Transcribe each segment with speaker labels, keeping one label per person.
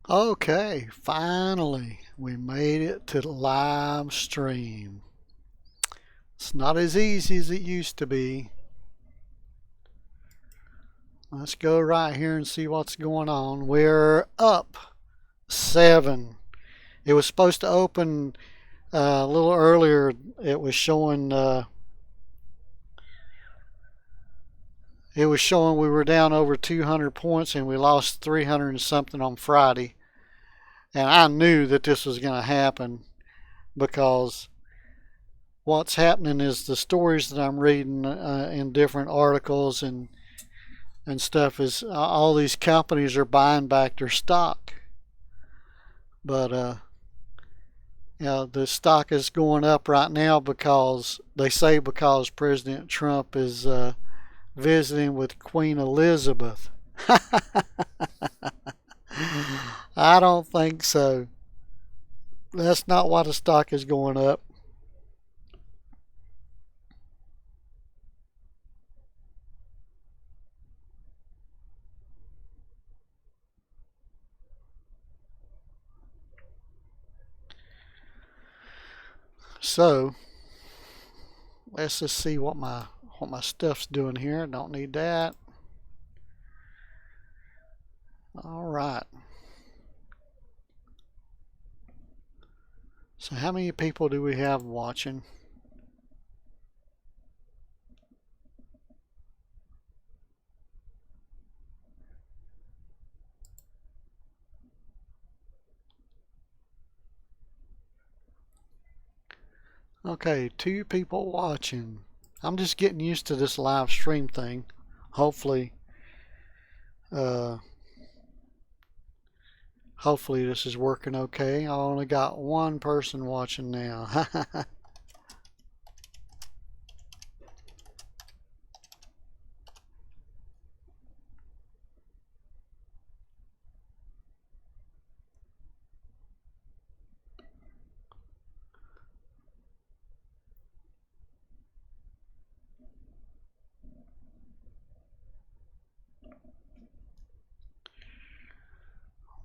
Speaker 1: Okay, finally, we made it to the live stream. It's not as easy as it used to be. Let's go right here and see what's going on. We're up 7. It was supposed to open a little earlier. It was showing we were down over 200 points and we lost 300 and something on Friday. And I knew that this was going to happen because what's happening is the stories that I'm reading in different articles and stuff is all these companies are buying back their stock. But the stock is going up right now because they say because President Trump is visiting with Queen Elizabeth. I don't think so. That's not why the stock is going up. So let's just see what my stuff's doing here. Don't need that. All right. So how many people do we have watching? Okay, 2 people watching. I'm just getting used to this live stream thing. Hopefully, uh, hopefully this is working okay. I only got 1 person watching now.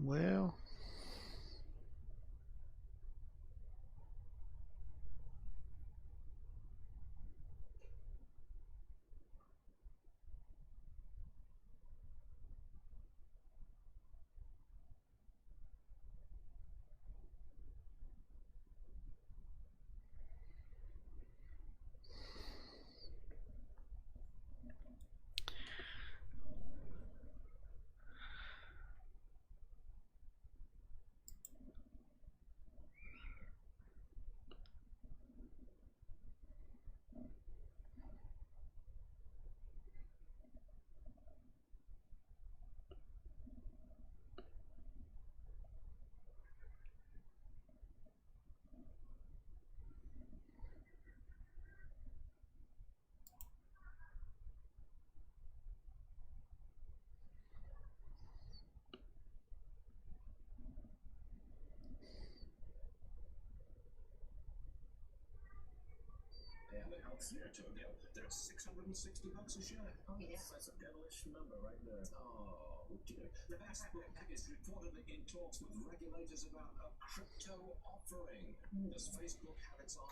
Speaker 1: Well,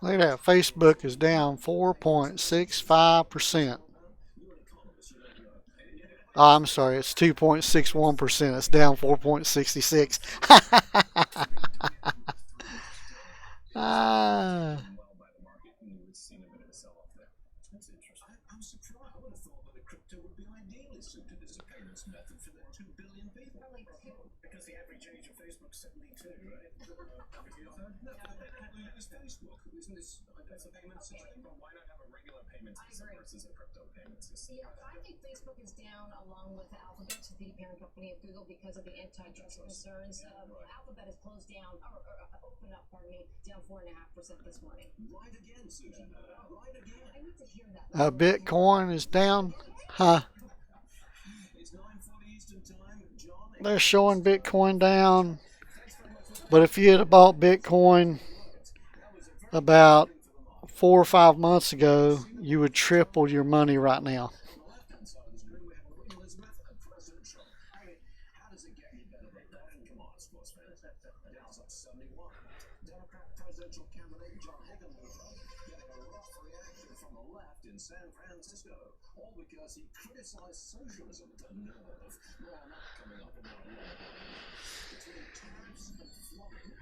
Speaker 1: look at that. Facebook is down 4.65%. Oh, I'm sorry, it's 2.61%. It's down 4.66. Ah. Bitcoin is down. Huh? They're showing Bitcoin down. But if you had bought Bitcoin about 4 or 5 months ago, you would triple your money right now.
Speaker 2: Democrat presidential candidate John Hickenlooper getting a rough reaction from the left in San Francisco, all because he criticized socialism. The nerve. More on that coming up in our between tariffs and flooding,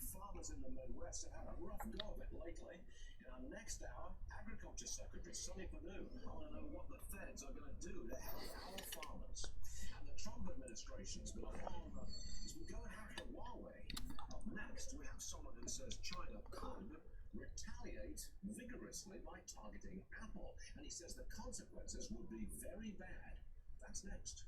Speaker 2: farmers in the Midwest have had a rough go of it lately. In our next hour, Agriculture Secretary Sonny Perdue. I want to know what the feds are going to do to help our farmers. And the Trump administration's been along as we go after Huawei. Up next, we have someone who says China could retaliate vigorously by targeting Apple. And he says the consequences would be very bad. That's next.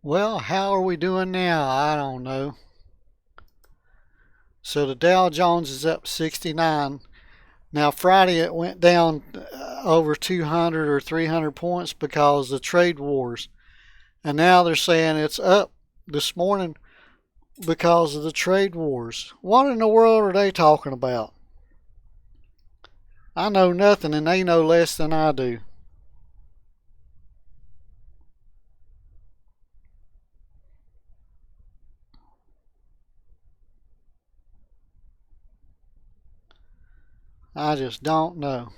Speaker 1: Well, how are we doing now? I don't know. So the Dow Jones is up 69. Now Friday it went down over 200 or 300 points because of trade wars. And now they're saying it's up this morning because of the trade wars. What in the world are they talking about? I know nothing and they know less than I do. I just don't know.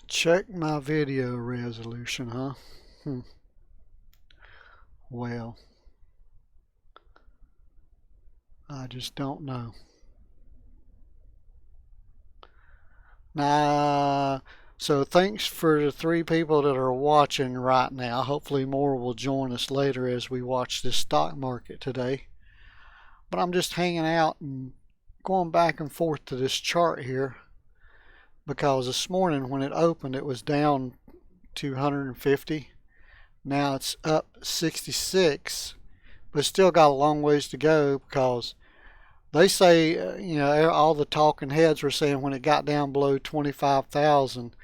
Speaker 1: Check my video resolution, huh? Well, I just don't know. So thanks for the 3 people that are watching right now. Hopefully more will join us later as we watch this stock market today. But I'm just hanging out and going back and forth to this chart here because this morning when it opened it was down 250. Now it's up 66, but still got a long ways to go because they say, all the talking heads were saying when it got down below 25,000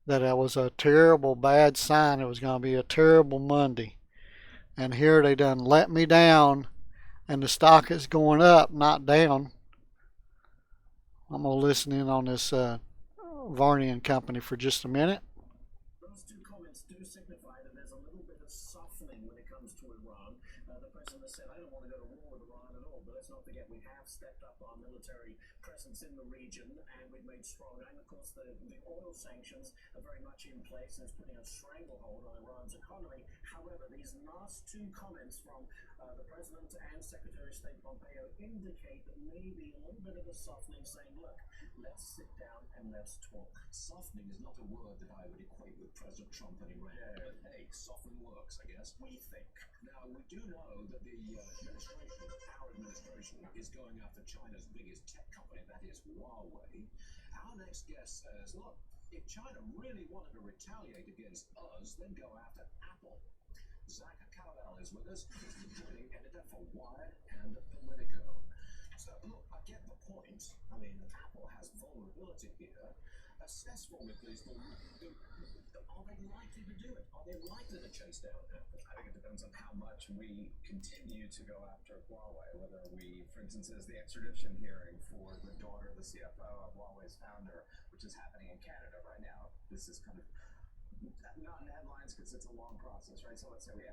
Speaker 1: that it was a terrible bad sign. It was going to be a terrible Monday. And here they done let me down and the stock is going up, not down. I'm going to listen in on this Varney and Company for just a minute.
Speaker 2: Those two comments do signify that there's a little bit of softening when it comes to Iran. The president said, I don't want to go to war with Iran at all, but let's not forget we have stepped up our military presence in the region and we've made stronger. And of course, the oil sanctions are very much in place and it's putting a stranglehold on Iran's economy. However, these last two comments from the president and Secretary of State Pompeo indicate that maybe a little bit of a softening, saying, look, let's sit down and let's talk. Softening is not a word that I would equate with President Trump anyway. But hey, soften works, I guess. We think. Now, we do know that the our administration, is going after China's biggest tech company, that is Huawei. Our next guest says, look, if China really wanted to retaliate against us, then go after Apple. Zach Cowell is with us. He's the contributing editor for Wired and Politico. So, look, I get the point. I mean, Apple has vulnerability here. Assess for me, please, are they likely to do it? Are they likely to chase down Apple?
Speaker 3: I think it depends on how much we continue to go after Huawei. Whether we, for instance, there's the extradition hearing for the daughter of the CFO of Huawei's founder, which is happening in Canada right now. This is kind of not in the headlines because it's a long process, right? So let's say we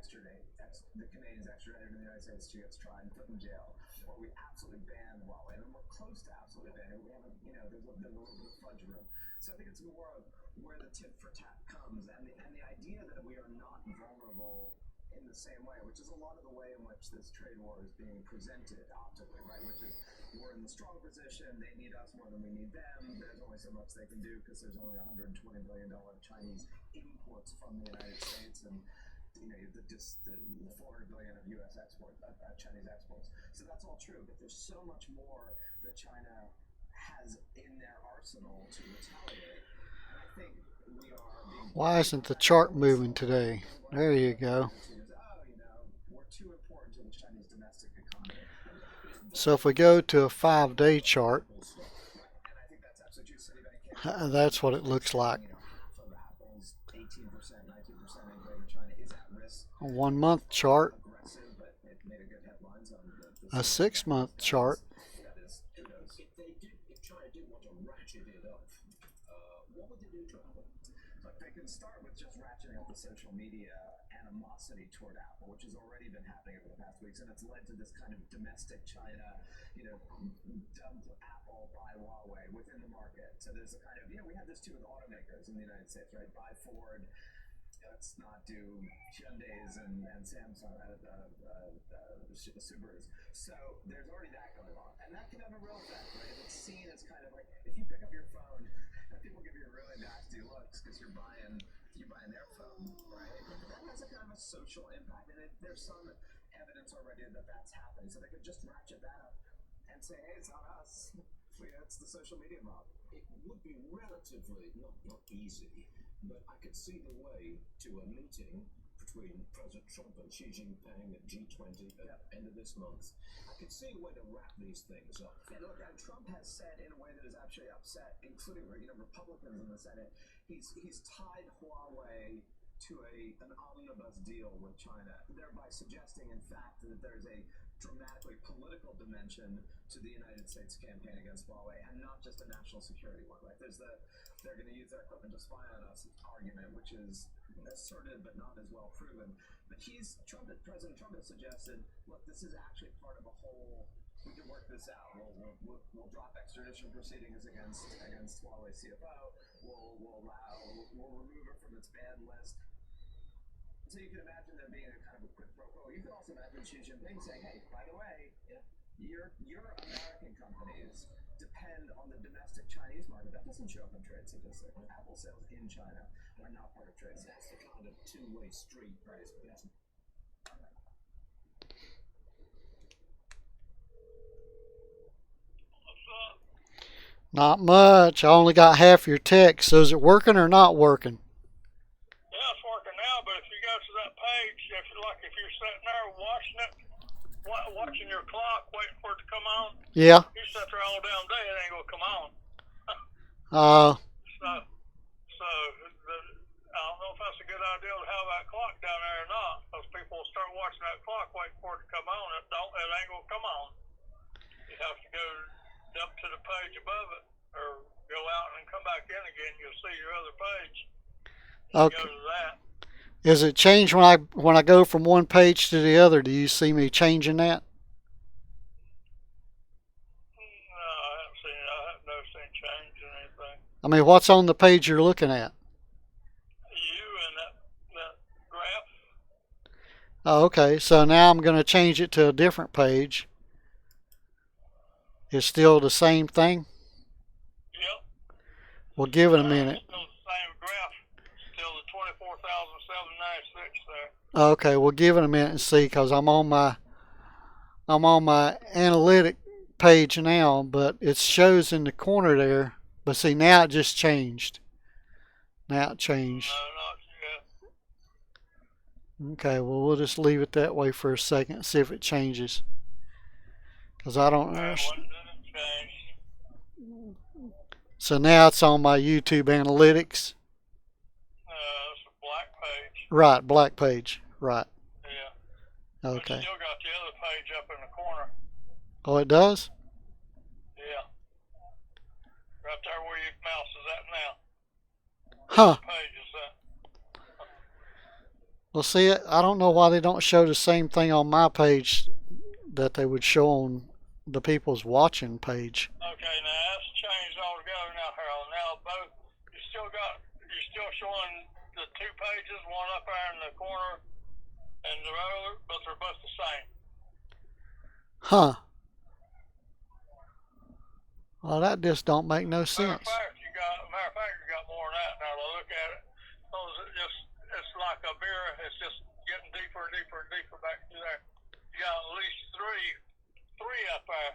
Speaker 3: the Canadians extradited to the United States, she gets tried and put in jail, or we absolutely ban Huawei, and we're close to absolutely banning. We haven't, there's a little bit of fudge room. So I think it's more of where the tit for tat comes, and the idea that we are not vulnerable in the same way, which is a lot of the way in which this trade war is being presented optically, right? Which is we're in the strong position, they need us more than we need them, there's only so much they can do because there's only $120 billion Chinese imports from the United States, and the 400 billion of U.S. exports, Chinese exports. So that's all true, but there's so much more that China has in their arsenal to retaliate. And I think we are being.
Speaker 1: Why isn't the chart moving today? There you go.
Speaker 3: We're too important to the Chinese domestic economy.
Speaker 1: So if we go to a 5-day chart, that's what it looks like. A 1-month chart, a 6-month chart.
Speaker 2: If China did want to ratchet it up, what would they do to Apple?
Speaker 3: Look, they can start with just ratcheting up the social media animosity toward Apple, which has already been happening over the past weeks, and it's led to this kind of domestic China, dump Apple, buy Huawei within the market. So there's a kind of, we have this too with automakers in the United States, right? Buy Ford, let's not do Hyundais and Samsung, Subarus. So there's already that going on, and that can have a real effect, right? If it's seen as kind of like if you pick up your phone and people give you really nasty looks because you're buying their phone, right? That has a kind of a social impact, and there's some evidence already that that's happening. So they could just ratchet that up and say, hey, it's not us. It's the social media mob.
Speaker 2: It would be relatively not easy, but I could see the way to a meeting between President Trump and Xi Jinping at G20 at the end of this month. I could see a way to wrap these things up.
Speaker 3: And look, Trump has said in a way that has actually upset, including Republicans in the Senate, he's tied Huawei to an omnibus deal with China, thereby suggesting, in fact, that there's a dramatically political dimension to the United States campaign against Huawei, and not just a national security one. Right? There's they're going to use their equipment to spy on us argument, which is asserted but not as well proven. But President Trump has suggested, look, this is actually part of a whole. We can work this out. We'll drop extradition proceedings against Huawei CFO. We'll remove it from its banned list. So you can imagine there being a kind of a quid pro quo. You can also imagine Xi Jinping saying, hey, by the way, your American companies depend on the domestic Chinese market. That doesn't show up in trade statistics. Apple sales in China are not part of trade statistics.
Speaker 2: That's the kind of two-way street, right? Yes.
Speaker 1: Not much. I only got half your text. So is it working or not working?
Speaker 4: Yeah, it's working now, but if you go to that page, if you're sitting there watching it, watching your clock, waiting for it to come on,
Speaker 1: Yeah.
Speaker 4: you sit there all damn day, it ain't gonna come on. So I don't know if that's a good idea to have that clock down there or not. Because people will start watching that clock, waiting for it to come on. It ain't gonna come on. You have to go up to the page above it, or go out and come back in again. You'll see your other page.
Speaker 1: Okay.
Speaker 4: Go to that.
Speaker 1: Is it changed when I go from one page to the other? Do you see me changing that?
Speaker 4: No, I haven't seen it. I haven't noticed any change in anything.
Speaker 1: I mean, what's on the page you're looking at?
Speaker 4: You and that graph.
Speaker 1: Oh, okay. So now I'm going to change it to a different page. It's still the same thing?
Speaker 4: Yep.
Speaker 1: We'll give it a minute.
Speaker 4: Still the same graph. Still the 24,796 there.
Speaker 1: Okay, we'll give it a minute and see, because I'm on my analytic page now, but it shows in the corner there. But see, now it just changed. Now it changed.
Speaker 4: No, not yet.
Speaker 1: Okay, well, we'll just leave it that way for a second, see if it changes. Because I don't understand. So now it's on my YouTube analytics.
Speaker 4: It's a black page.
Speaker 1: Right, black page. Right.
Speaker 4: Yeah.
Speaker 1: Okay.
Speaker 4: But you still got the other page up in the corner.
Speaker 1: Oh, it does?
Speaker 4: Yeah. Right there where your mouse is at now.
Speaker 1: Huh.
Speaker 4: What page is that?
Speaker 1: Well, see, I don't know why they don't show the same thing on my page that they would show on the people's watching page.
Speaker 4: Okay, now that's changed altogether now, Harold. Now both you're still showing the two pages, one up there in the corner and the other, but they're both the same.
Speaker 1: Huh. Well, that just don't make no sense.
Speaker 4: Matter of fact, you got more than that now to look at it. So it's like a beer. It's just getting deeper and deeper and deeper back through there. You got at least three up there.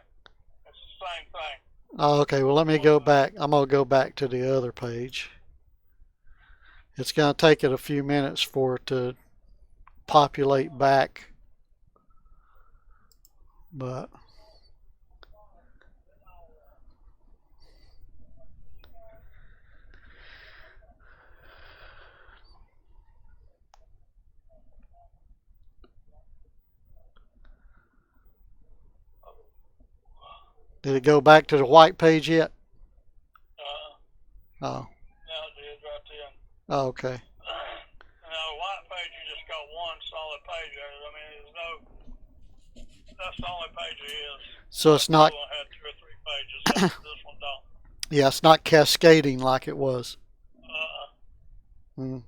Speaker 4: It's the same thing.
Speaker 1: Oh, okay, well, let me go back. I'm going to go back to the other page. It's going to take it a few minutes for it to populate back. But did it go back to the white page yet? Oh.
Speaker 4: Now it did right then.
Speaker 1: Oh, okay.
Speaker 4: Now the white page, you just got one solid page. I mean, that's the only page it is.
Speaker 1: So it's not.
Speaker 4: This one had 2 or 3 pages. This one don't.
Speaker 1: Yeah, it's not cascading like it was. Mm.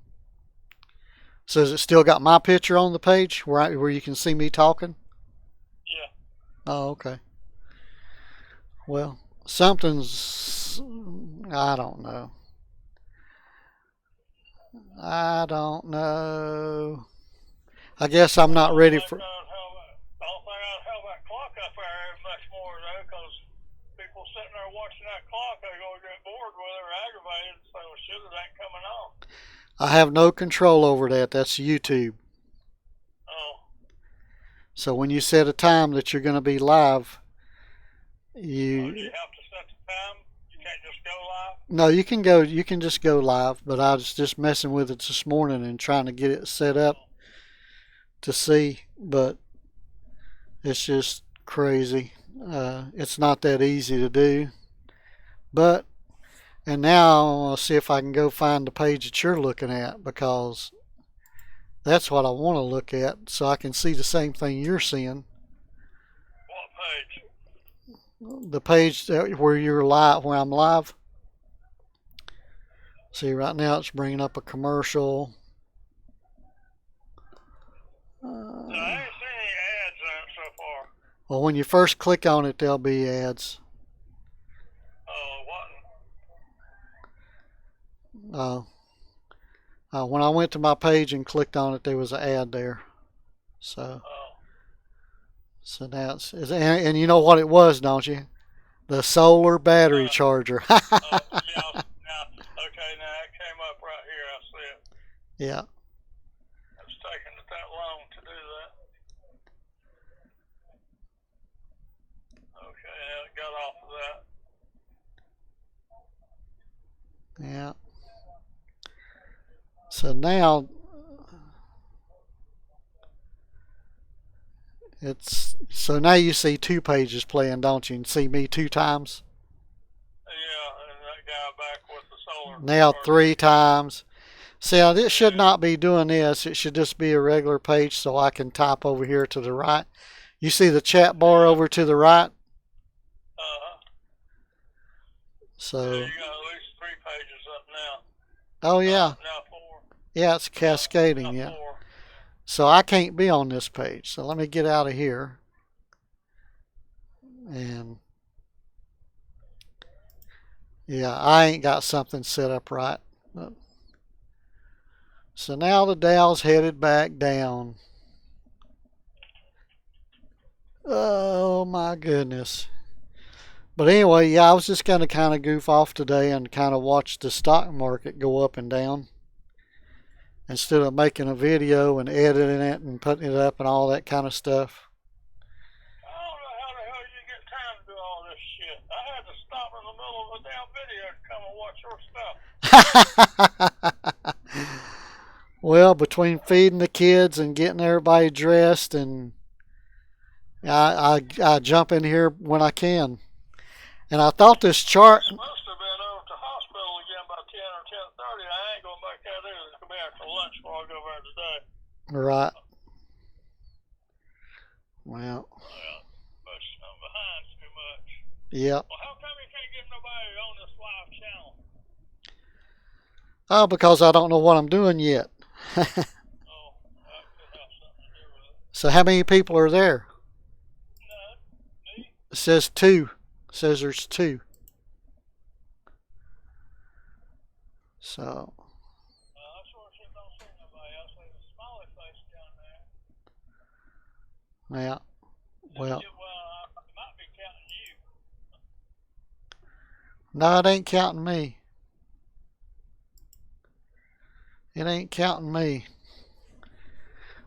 Speaker 1: So has it still got my picture on the page where you can see me talking?
Speaker 4: Yeah.
Speaker 1: Oh, okay. Well, something's, I don't know. I don't know. I guess I'm not ready for.
Speaker 4: I don't think I'd have that clock up there much more though, because people sitting there watching that clock, they're going to get bored with it or aggravated, so shit, it ain't coming on.
Speaker 1: I have no control over that. That's YouTube.
Speaker 4: Oh.
Speaker 1: So when you set a time that you're going to be live,
Speaker 4: You have to set the time. You can't just go live.
Speaker 1: No, you can go. You can just go live. But I was just messing with it this morning and trying to get it set up to see. But it's just crazy. It's not that easy to do. But and now I'll see if I can go find the page that you're looking at, because that's what I want to look at, so I can see the same thing you're seeing.
Speaker 4: What page?
Speaker 1: The page where you're live, where I'm live. See, right now it's bringing up a commercial.
Speaker 4: I ain't seen any ads on it so far.
Speaker 1: Well, when you first click on it, there'll be ads.
Speaker 4: What?
Speaker 1: When I went to my page and clicked on it, there was an ad there. So now and you know what it was, don't you? The solar battery charger.
Speaker 4: Yeah. Okay, now it came up right here. I see it.
Speaker 1: Yeah.
Speaker 4: It's taking it that long to do that. Okay, now it got off of that.
Speaker 1: Yeah. So now now you see 2 pages playing, don't you? And see me 2 times.
Speaker 4: Yeah, and that guy back with the solar.
Speaker 1: Now 3 times. See, it should not be doing this. It should just be a regular page, so I can type over here to the right. You see the chat bar over to the right? So.
Speaker 4: Yeah, you got at least 3 pages up now.
Speaker 1: Oh yeah.
Speaker 4: Now 4.
Speaker 1: Yeah, it's cascading. Yeah.
Speaker 4: 4.
Speaker 1: So I can't be on this page. So let me get out of here. And yeah, I ain't got something set up right. So now the Dow's headed back down. Oh my goodness. But anyway, yeah, I was just going to kind of goof off today and kind of watch the stock market go up and down, instead of making a video and editing it and putting it up and all that kind of stuff.
Speaker 4: I don't know how the hell you get time to do all this shit. I had to stop in the middle of a damn video to come and watch your stuff.
Speaker 1: Well, between feeding the kids and getting everybody dressed, and I jump in here when I can. And I thought this chart.
Speaker 4: You must have been over to the hospital again by 10 or 10:30. I ain't going back out there. It's going to be after lunch before I go over there today.
Speaker 1: Right. Well,
Speaker 4: Well, but I'm behind too much.
Speaker 1: yep.
Speaker 4: Well, how come you can't get nobody on this live channel?
Speaker 1: Oh, because I don't know what I'm doing yet.
Speaker 4: Oh, that could have something to do with it.
Speaker 1: So how many people are there?
Speaker 4: No, me?
Speaker 1: It says two. It says there's two. So,
Speaker 4: I sure don't see nobody. I see the smiley face down there.
Speaker 1: yeah. Well,
Speaker 4: It might be counting you.
Speaker 1: no, it ain't counting me. It ain't counting me.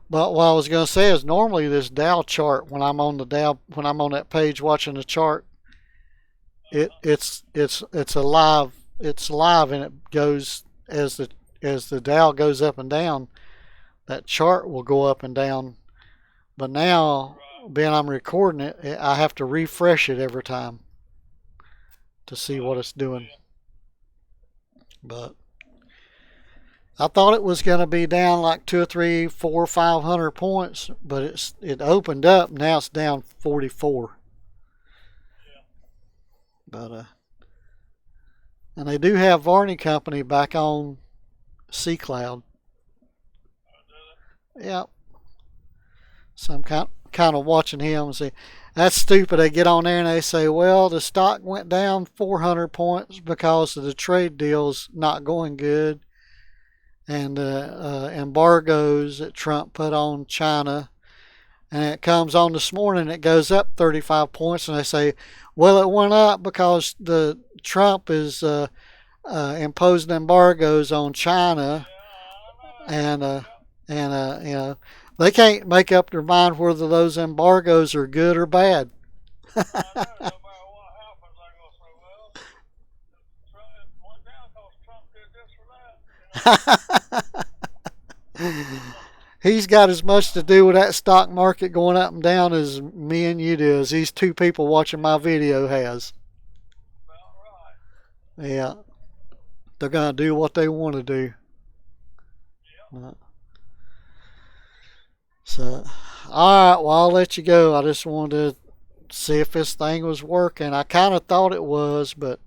Speaker 1: But what I was going to say is normally this Dow chart, when I'm on that page watching the chart, it's alive. It's live, and it goes as the Dow goes up and down. That chart will go up and down. But now, being I'm recording it, I have to refresh it every time to see what it's doing. But I thought it was going to be down like 2 or 3, 4, 500 points, but it opened up. Now it's down 44. But and they do have Varney Company back on C Cloud. Yep. So I'm kind of watching him and see. That's stupid. They get on there and they say, well, the stock went down 400 points because of the trade deals not going good and embargoes that Trump put on China. And it comes on this morning, it goes up 35 points, and they say, well, it went up because the Trump is imposing embargoes on China, and you know, they can't make up their mind whether those embargoes are good or bad.
Speaker 4: I know, no matter what happens, I'm going to say, well, it went down because Trump did this or that.
Speaker 1: He's got as much to do with that stock market going up and down as me and you do, as these two people watching my video has.
Speaker 4: About right.
Speaker 1: Yeah. They're going to do what they want to do.
Speaker 4: Yep.
Speaker 1: So, alright, well, I'll let you go. I just wanted to see if this thing was working. I kind of thought it was, but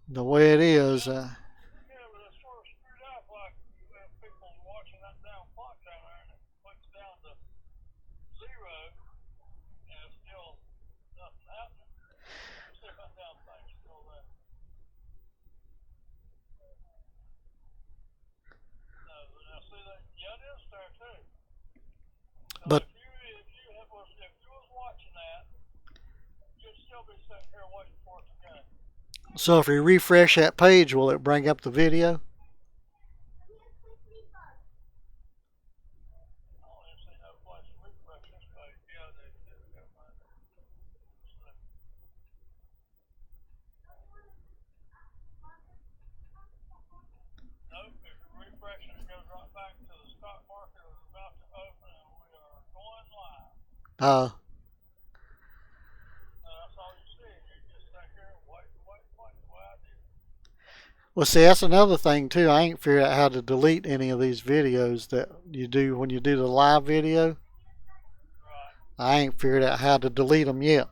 Speaker 1: the way it is,
Speaker 4: Yeah, but it's sort of screwed up, like if people's watching that down clock down there and it clicks down to 0 and it's still nothing happening. Let's see if that down thing's still there. No, but now see that, yeah, it is there too. So
Speaker 1: but
Speaker 4: if you was watching that, you'd still be sitting here waiting for it to go.
Speaker 1: so if you refresh that page, will it bring up the video?
Speaker 4: Nope, if you refresh it, it goes right back to the stock market is about to open and we are going live. That's all you see. You just sit here and wait the way I do.
Speaker 1: Well, see, that's another thing too. I ain't figured out how to delete any of these videos that you do when you do the live video.
Speaker 4: Right.
Speaker 1: I ain't figured out how to delete them yet.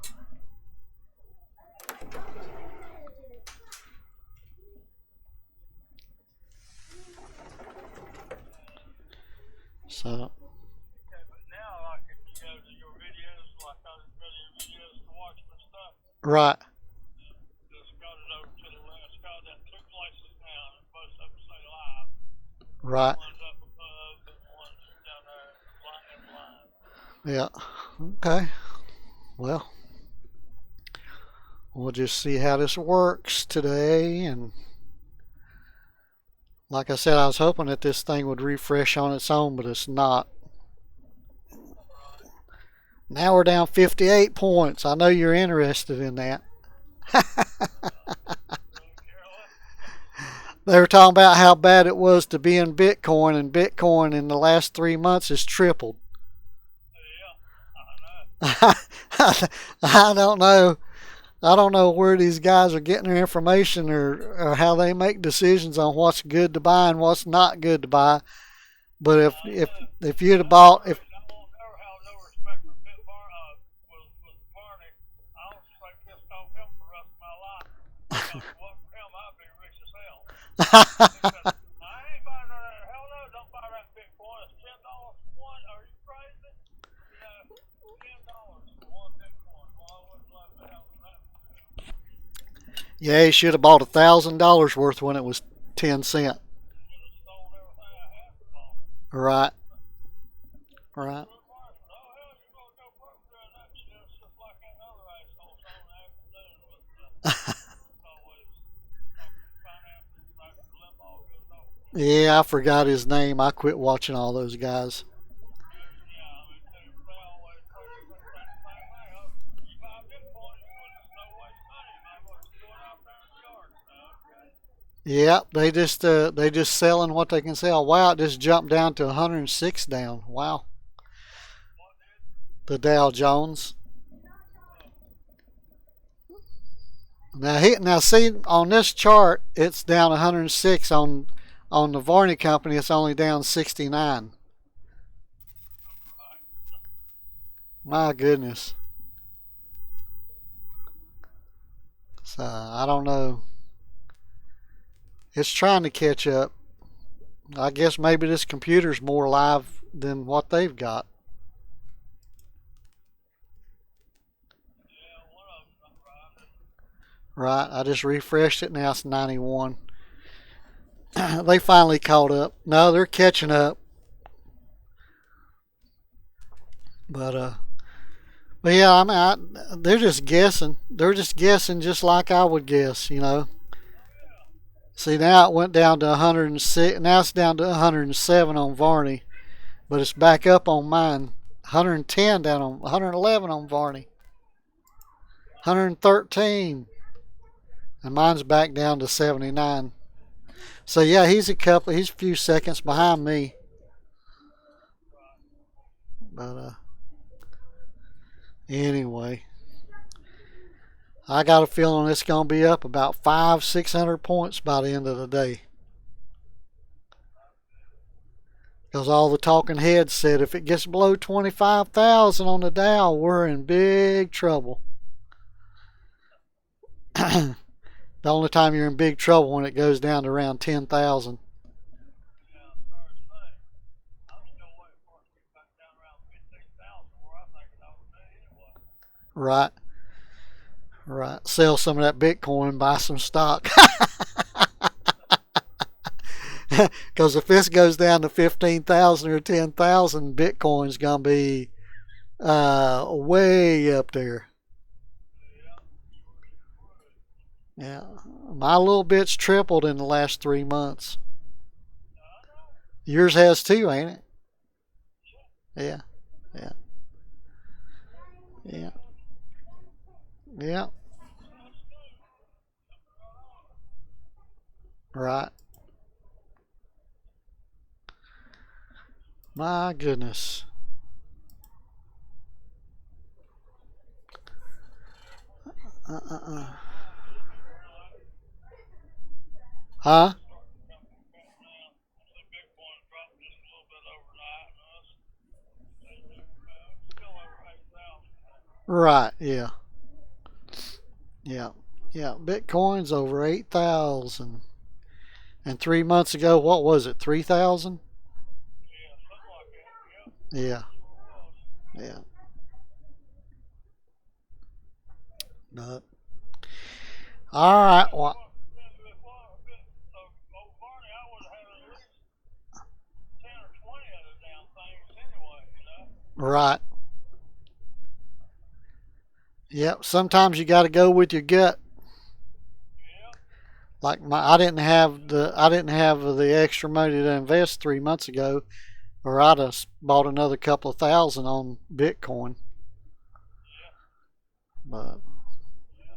Speaker 1: So,
Speaker 4: Okay, but now like if you go to your videos, like I was going to your videos to watch my stuff,
Speaker 1: right,
Speaker 4: just got it over to the left. It's got that 2 places now, and both of them say live.
Speaker 1: right,
Speaker 4: One's up above and one's down there in line.
Speaker 1: yeah, okay. Well, we'll just see how this works today, and like I said, I was hoping that this thing would refresh on its own, but it's not. Now we're down 58 points. I know you're interested in that. They were talking about how bad it was to be in Bitcoin, and Bitcoin in the last 3 months has tripled.
Speaker 4: Yeah, I know.
Speaker 1: I don't know. I don't know where these guys are getting their information or how they make decisions on what's good to buy and what's not good to buy. But
Speaker 4: I know.
Speaker 1: if you'd have
Speaker 4: That's
Speaker 1: bought if
Speaker 4: crazy. I won't never have no respect for with Barney. I'll stay pissed off him for the rest of my life. Because if it wasn't for him, I'd be rich as hell. He said, I ain't buying that. Hell no, don't buy that Bitcoin. It's $10 for one. Are you crazy? You know, $10 for one Bitcoin. Well, I wouldn't let the hell of that.
Speaker 1: yeah, he should have bought $1,000 worth when it was 10 cent.
Speaker 4: Should have sold everything I had for all.
Speaker 1: Right, right.
Speaker 4: Good question. Oh, hell, you're going to go broke doing that shit. It's just like that other asshole on the afternoon with always talking finances after Limbaugh goes over.
Speaker 1: Yeah, I forgot his name. I quit watching all those guys.
Speaker 4: Yeah, I mean, they always say the same thing. Oh, you buy Bitcoin, you're going to snow away money. You might as well just do it out there in the yard. Okay.
Speaker 1: Yeah, they just selling what they can sell. Wow, it just jumped down to 106 down. Wow,
Speaker 4: What did?
Speaker 1: the Dow Jones.
Speaker 4: Uh,
Speaker 1: Now see on this chart, it's down 106 on the Varney company. It's only down 69.
Speaker 4: right.
Speaker 1: My goodness. So I don't know. It's trying to catch up. I guess maybe this computer's more live than what they've got.
Speaker 4: Yeah, one of them's not right.
Speaker 1: Right. I just refreshed it. Now it's 91. They finally caught up. No, they're catching up. But but yeah, I mean, they're just guessing. They're just guessing, just like I would guess. You know. See, now it went down to 106. Now it's down to 107 on Varney, but it's back up on mine. 110 down on 111 on Varney. 113, and mine's back down to 79. So yeah, he's a few seconds behind me. But anyway, I got a feeling it's gonna be up about 500-600 points by the end of the day. Because all the talking heads said if it gets below 25,000 on the Dow, we're in big trouble. The only time you're in big trouble when it goes down to around 10,000.
Speaker 4: Yeah, sorry to say. I'm still waiting for it to get back down around 15,000 where I think it ought to be anyway.
Speaker 1: Right, right. Sell some of that Bitcoin and buy some stock. Because if this goes down to 15,000 or 10,000, Bitcoin's gonna be way up there.
Speaker 4: Yeah, sure would.
Speaker 1: Yeah, my little bit's tripled in the last 3 months.
Speaker 4: I know.
Speaker 1: Yours has too, ain't it?
Speaker 4: Yeah.
Speaker 1: Yeah, yeah, yeah, yeah.
Speaker 4: That's good. Something right on.
Speaker 1: Right. My goodness. Uh, uh, uh. Huh?
Speaker 4: Starting to come back now. The Bitcoin dropped just a little bit overnight, and it's still over 8,000.
Speaker 1: Right. Yeah. Yeah. Yeah. Bitcoin's over 8,000. And 3 months ago, what was it? 3,000?
Speaker 4: Yeah, something like that. Yeah,
Speaker 1: Yeah.
Speaker 4: sure was.
Speaker 1: Yeah. But all right.
Speaker 4: Yeah,
Speaker 1: Well,
Speaker 4: if I been old Barney, I would have had at least 10 or 20 of the damn things anyway, you know?
Speaker 1: right. Yep. Sometimes you got to go with your gut.
Speaker 4: Yeah,
Speaker 1: Like I didn't have the extra money to invest 3 months ago, or I'd have bought another couple of thousand on Bitcoin.
Speaker 4: yeah,
Speaker 1: But
Speaker 4: yeah.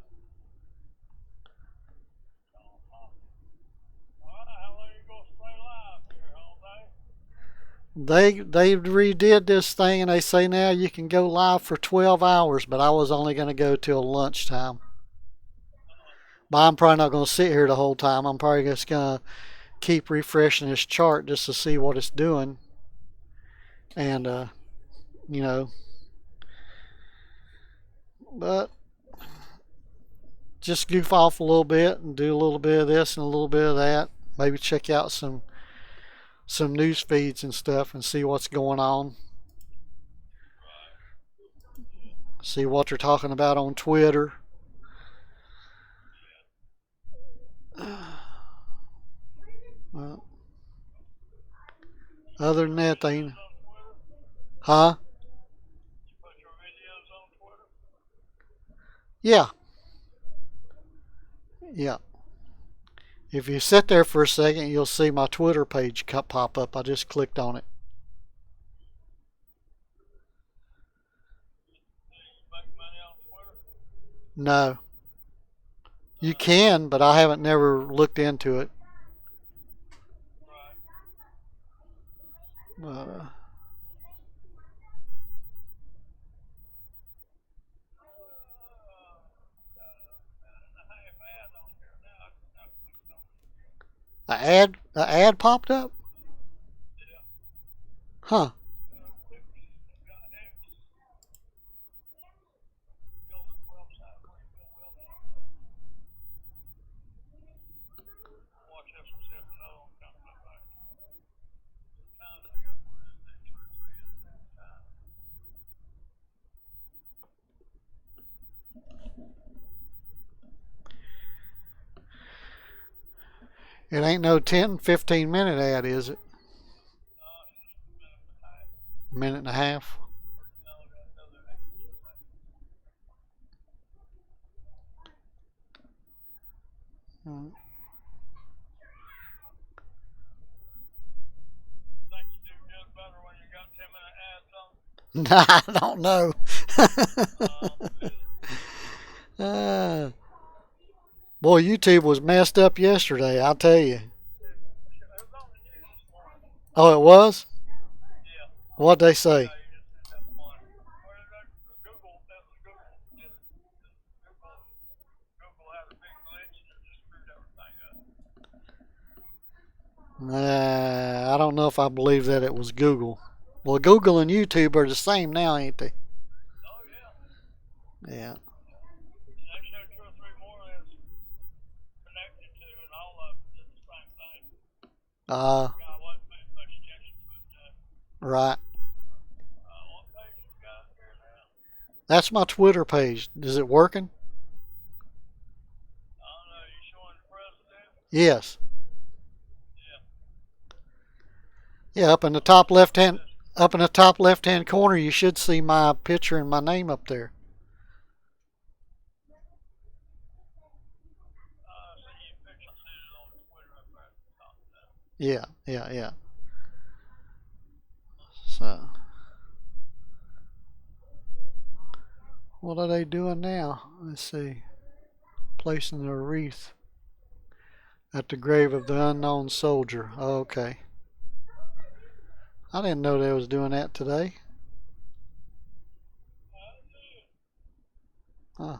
Speaker 4: All right, how long you going to stay live here all day?
Speaker 1: they redid this thing, and they say now you can go live for 12 hours, but I was only going to go till lunchtime. But I'm probably not going to sit here the whole time. I'm probably just going to keep refreshing this chart just to see what it's doing. and you know, but just goof off a little bit and do a little bit of this and a little bit of that. Maybe check out some news feeds and stuff and see what's going on. See what they're talking about on Twitter. Well, other than that, they, huh? Yeah, yeah. If you sit there for a second, you'll see my Twitter page pop up. I just clicked on it. No, you can, but I haven't never looked into it. Uh, a ad popped up? Huh. It ain't no 10, 15-minute ad, is it? Minute and a half. Hmm. I don't know. uh, Boy, YouTube was messed up yesterday, I'll tell you. Oh, it was? What'd they say? I don't know if I believe that it was Google. Well, Google and YouTube are the same now, ain't they? Yeah. Uh, right. That's my Twitter page. Is it working? Yes. Yeah, up in the top left hand corner, you should see my picture and my name up there. Yeah, yeah, yeah. So, what are they doing now? Let's see. Placing a wreath at the grave of the unknown soldier. Oh, okay. I didn't know they was doing that today. Huh.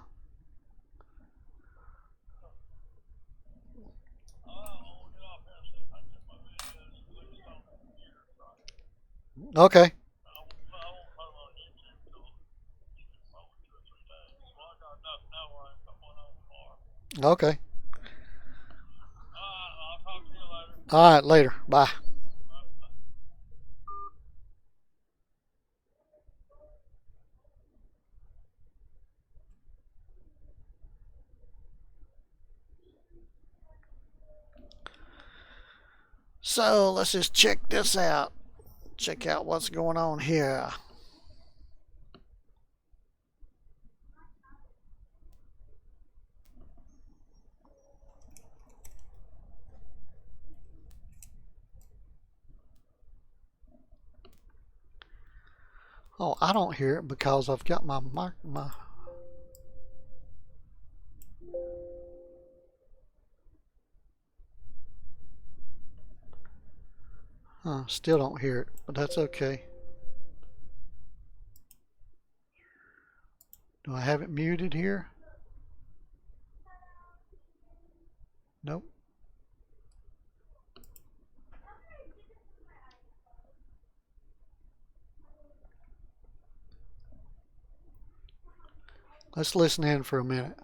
Speaker 1: Okay. Okay. All right, later. Bye. So let's just check this out. Check out what's going on here. Oh, I don't hear it because I've got my mic. Still don't hear it, but that's okay. Do I have it muted here? Nope. Let's listen in for a minute.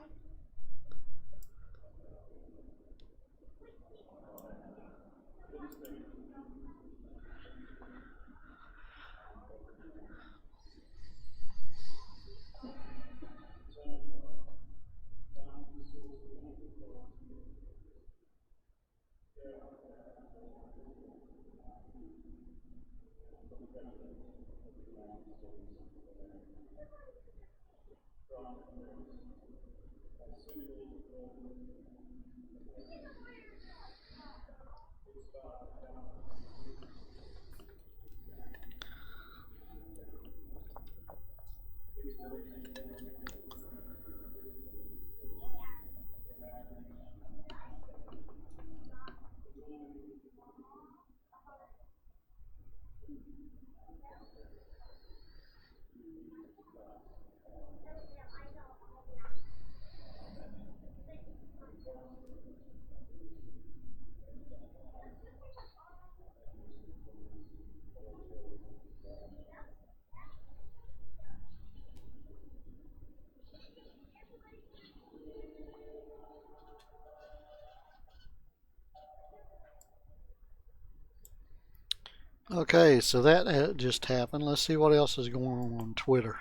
Speaker 1: Okay, so that just happened. Let's see what else is going on Twitter.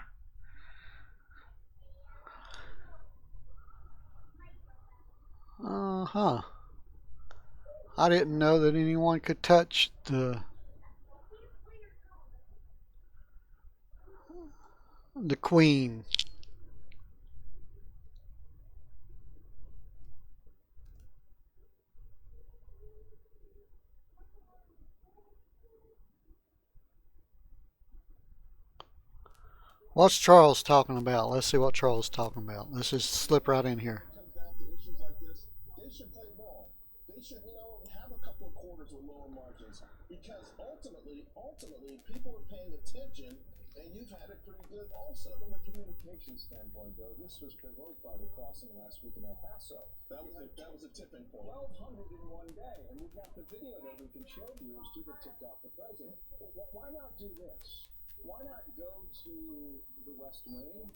Speaker 1: Huh. I didn't know that anyone could touch the Queen. What's Charles talking about? Let's see what Charles is talking about. Let's just slip right in here.
Speaker 2: Comes down to issues like this, they should play ball. They should, have a couple of quarters with lower margins because ultimately, people are paying attention, and you've had it pretty good also. From a communication standpoint, though, this was provoked by the crossing last week in El Paso. That was a tipping point. 1,200 in one day, and we've got the video that we can show viewers too that tipped off the president. Why not do this? Why not go to the West Wing,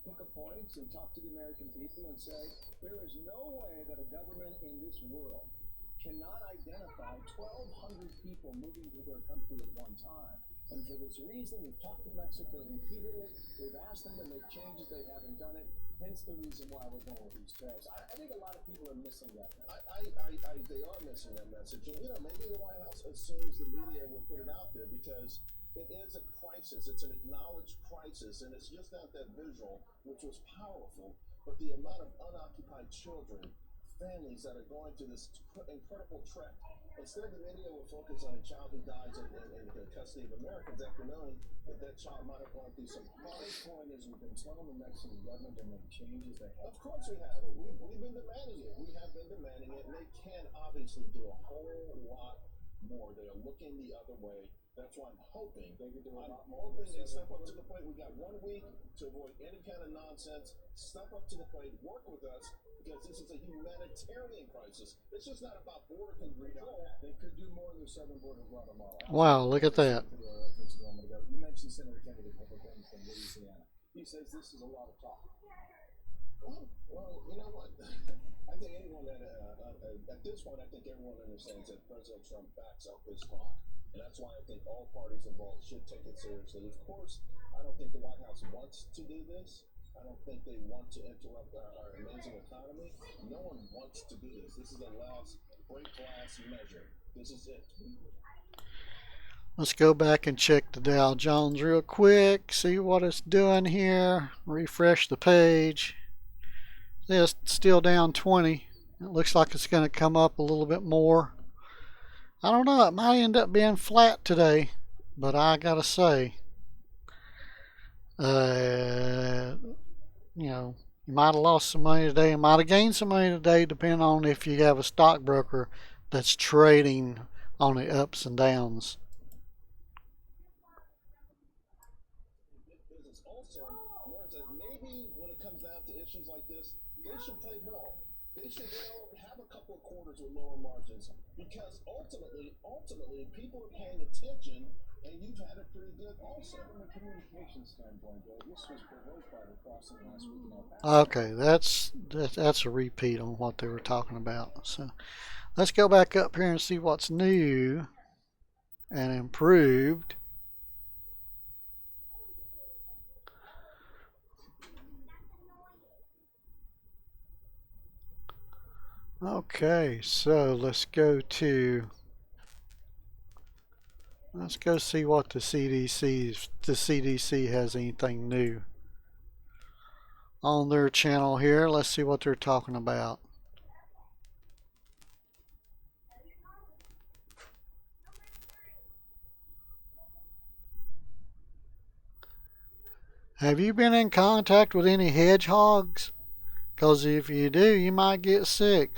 Speaker 2: pick a point, and talk to the American people and say, there is no way that a government in this world cannot identify 1,200 people moving to their country at one time. And for this reason, we've talked to Mexico repeatedly. We've asked them to make changes. They haven't done it. Hence the reason why we're going with these tariffs. I think a lot of people are missing that. They are missing that message. And, maybe the White House assumes the media will put it out there because it is a crisis. It's an acknowledged crisis, and it's just not that visual, which was powerful. But the amount of unoccupied children, families that are going through this incredible trek, instead the media will focus on a child who dies in the custody of Americans after knowing that child might have gone through some harm. The point is we've been telling the Mexican government to make changes. Of course we have. We've been demanding it. We have been demanding it, and they can obviously do a whole lot more. They are looking the other way. That's why I'm hoping they can do a lot more. I'm hoping they step up to the plate. We got 1 week to avoid any kind of nonsense. Step up to the plate, work with us, because this is a humanitarian crisis. It's just not about border control. They could do more in the southern border of Guatemala.
Speaker 1: Wow, look at that.
Speaker 2: You mentioned Senator Kennedy, Republican from Louisiana. He says this is a lot of talk. Well, you know what? I think anyone that at this point, I think everyone understands that President Trump backs up his talk. And that's why I think all parties involved should take it seriously. Of course, I don't think the White House wants to do this. I don't think they want to interrupt our amazing economy. No one wants to do this. This is a last break glass measure. This is it.
Speaker 1: Let's go back and check the Dow Jones real quick, see what it's doing here. Refresh the page. It's still down 20. It looks like it's going to come up a little bit more. I don't know, it might end up being flat today, but I gotta say, you might have lost some money today, you might have gained some money today, depending on if you have a stockbroker that's trading on the ups and downs.
Speaker 2: Business also learns that maybe when it comes down to issues like this, they should play ball. They should have a couple of quarters with lower margins because ultimately, people are paying attention, And you've had it pretty good also. From a communication standpoint, though, this was provoked by the crossing last week in El Paso.
Speaker 1: Okay, that's a repeat on what they were talking about. So let's go back up here and see what's new and improved. Okay, so let's go see what the CDC has anything new on their channel here. Let's see what they're talking about. Have you been in contact with any hedgehogs? Because if you do, you might get sick.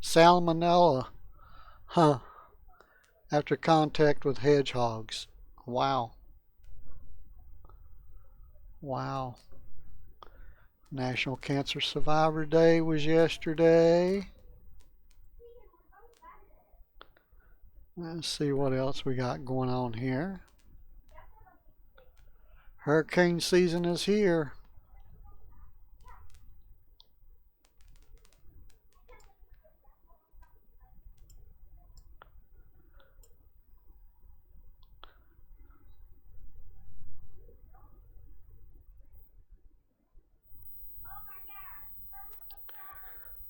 Speaker 1: Salmonella, huh? After contact with hedgehogs. Wow. Wow. National Cancer Survivor Day was yesterday. Let's see what else we got going on here. Hurricane season is here.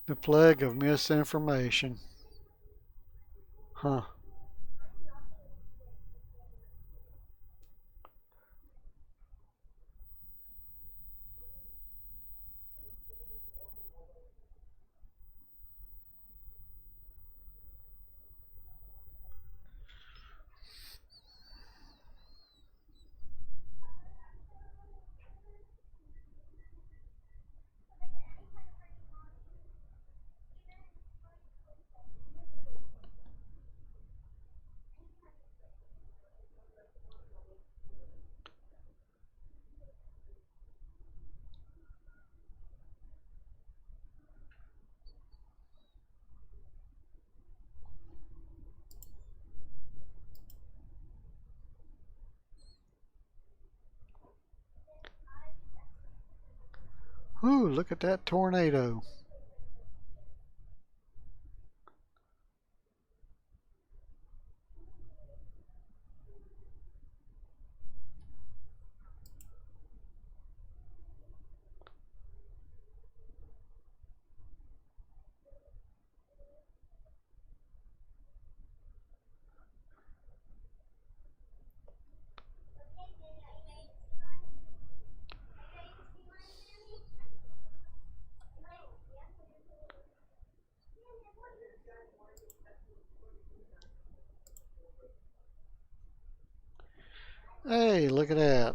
Speaker 1: The plague of misinformation. Huh. Ooh, look at that tornado. Hey, look at that.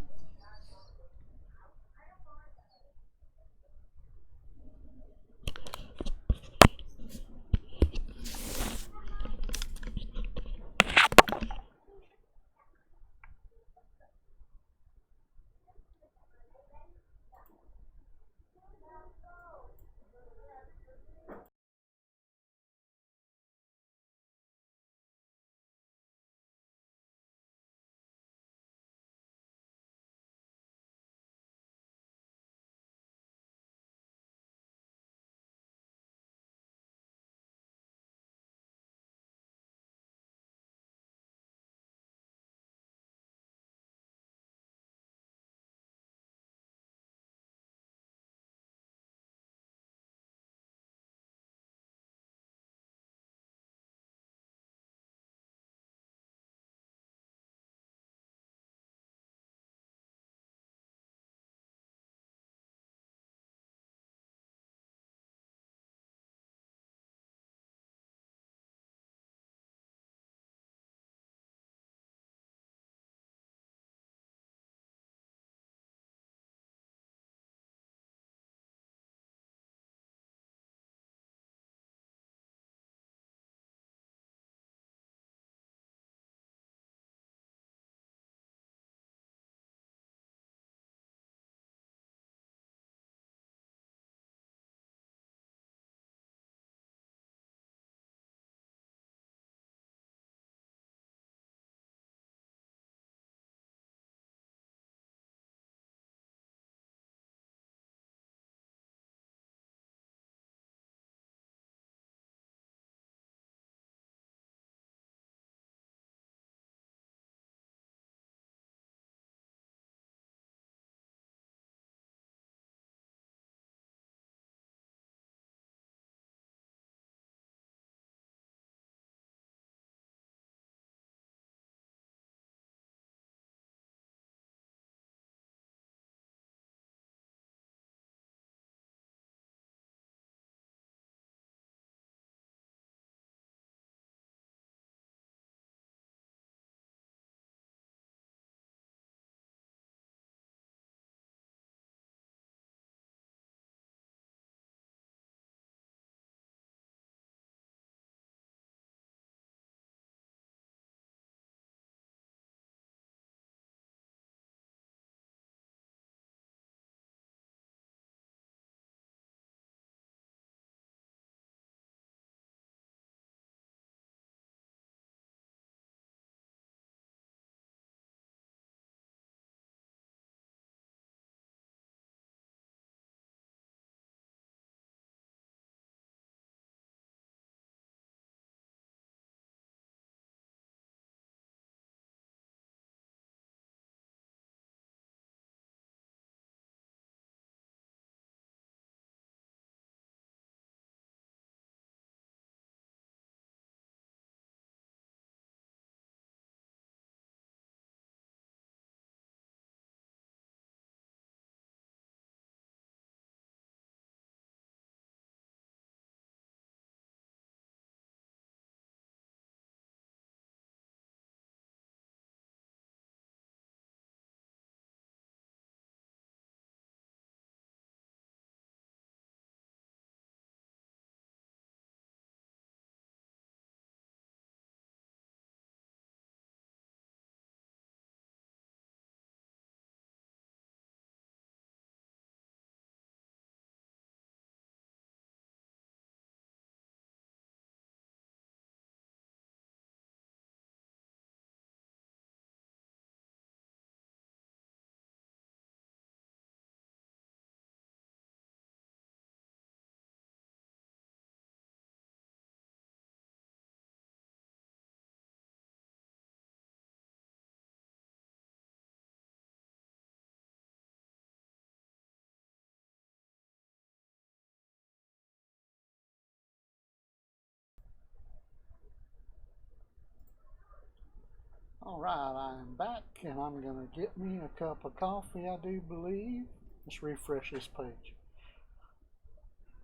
Speaker 1: Alright, I'm back and I'm going to get me a cup of coffee, I do believe. Let's refresh this page.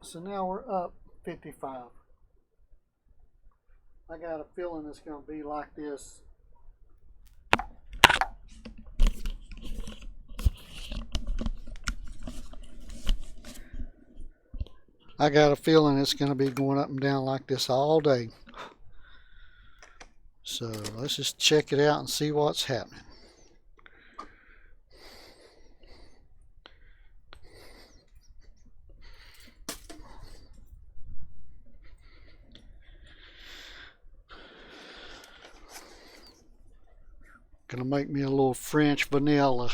Speaker 1: So now we're up 55. I got a feeling it's going to be like this. I got a feeling it's going to be going up and down like this all day. So let's just check it out and see what's happening. Gonna make me a little French vanilla.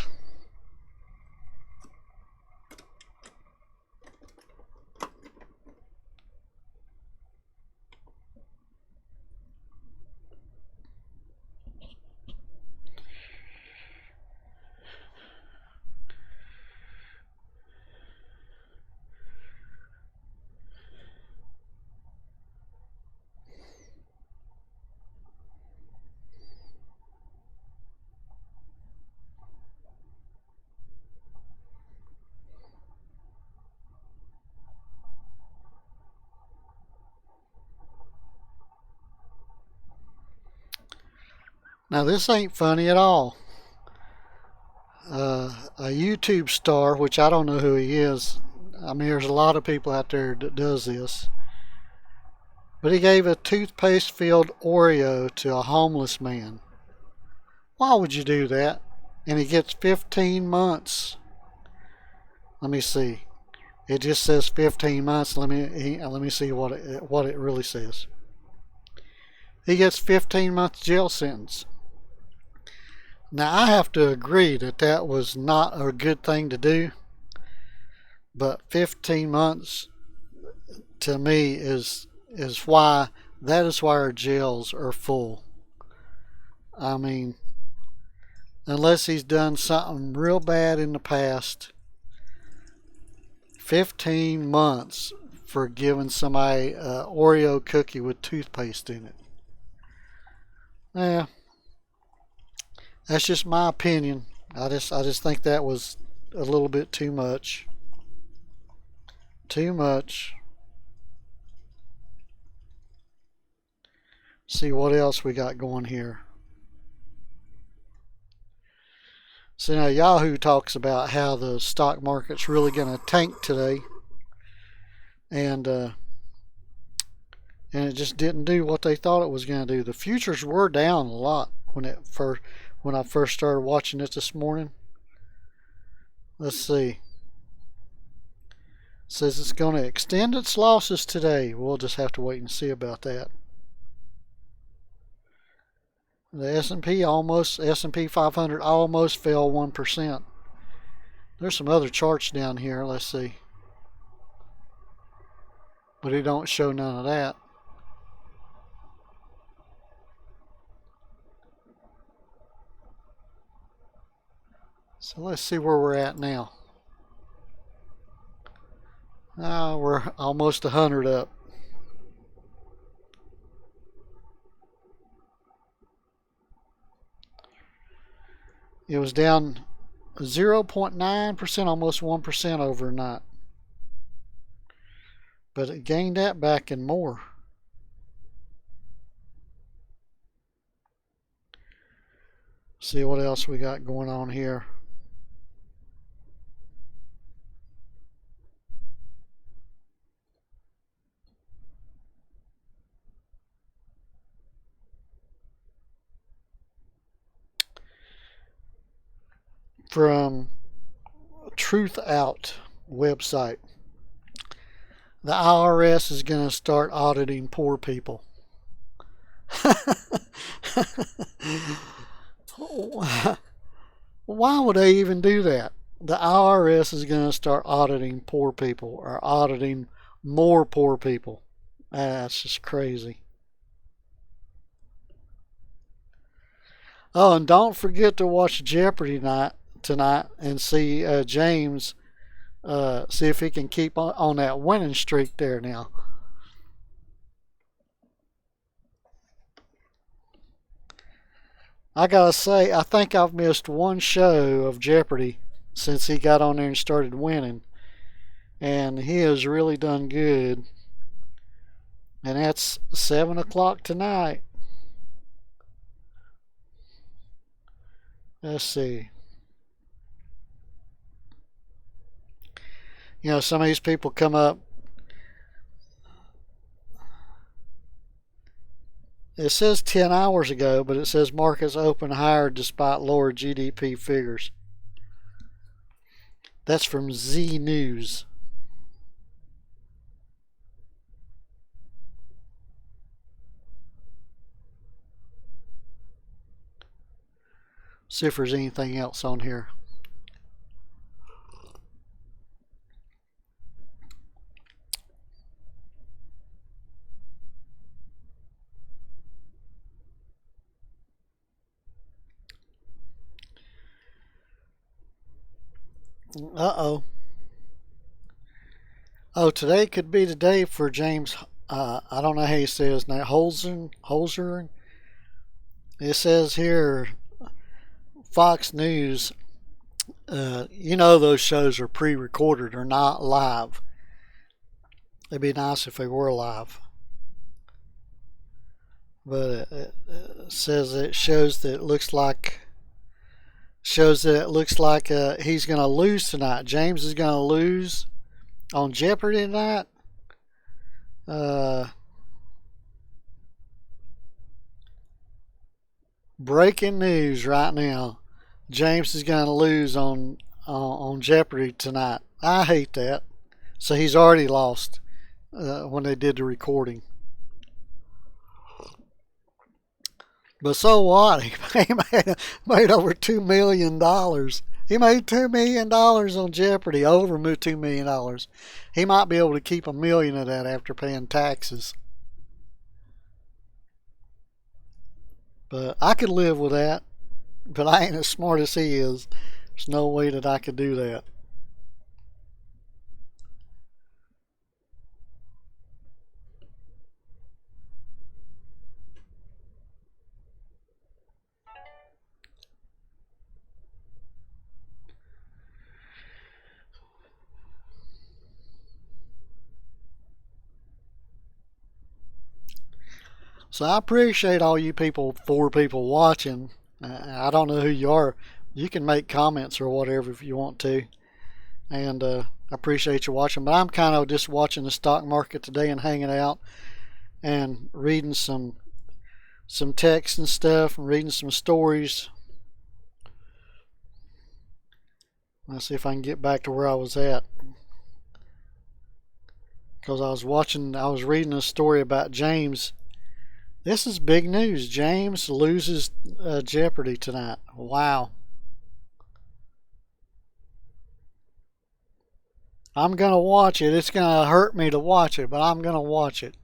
Speaker 1: Now this ain't funny at all. A YouTube star, which I don't know who he is. I mean, there's a lot of people out there that does this. But he gave a toothpaste-filled Oreo to a homeless man. Why would you do that? And he gets 15 months. Let me see. It just says 15 months. Let me see what it really says. He gets 15 months jail sentence. Now I have to agree that that was not a good thing to do, but 15 months to me is why our jails are full. I mean, unless he's done something real bad in the past, 15 months for giving somebody an Oreo cookie with toothpaste in it. Yeah. That's just my opinion. I just think that was a little bit too much. Too much. See what else we got going here. So now Yahoo talks about how the stock market's really going to tank today, and it just didn't do what they thought it was going to do. The futures were down a lot when I first started watching it this morning. Let's see. It says it's going to extend its losses today. We'll just have to wait and see about that. The S&P 500 almost fell 1%. There's some other charts down here. Let's see. But it don't show none of that. So let's see where we're at now. We're almost 100 up. It was down 0.9%, almost 1% overnight. But it gained that back and more. See what else we got going on here. From Truth Out website, the IRS is going to start auditing poor people. Why would they even do that? The IRS is going to start auditing poor people, or auditing more poor people. That's just crazy. Oh, and don't forget to watch Jeopardy tonight and see James, see if he can keep on that winning streak there now. I gotta say, I think I've missed one show of Jeopardy since he got on there and started winning, and he has really done good. And that's 7 o'clock tonight. Let's see. You know, some of these people come up. It says 10 hours ago, but it says markets open higher despite lower GDP figures. That's from Z News. See if there's anything else on here. Uh-oh. Oh, today could be the day for James. I don't know how he says now. Holzer. It says here, Fox News. You know those shows are pre-recorded or not live. It'd be nice if they were live. But it says it shows that it looks like he's going to lose tonight. James is going to lose on Jeopardy tonight. Breaking news right now. James is going to lose on Jeopardy tonight. I hate that. So he's already lost when they did the recording. But so what? He made over $2 million. He made $2 million on Jeopardy, over $2 million. He might be able to keep $1 million of that after paying taxes. But I could live with that. But I ain't as smart as he is. There's no way that I could do that. So I appreciate all you people, 4 people watching. I don't know who you are. You can make comments or whatever if you want to. And I appreciate you watching. But I'm kind of just watching the stock market today and hanging out and reading some text and stuff and reading some stories. Let's see if I can get back to where I was at. Because I was reading a story about James. This is big news. James loses Jeopardy tonight. Wow. I'm going to watch it. It's going to hurt me to watch it, but I'm going to watch it.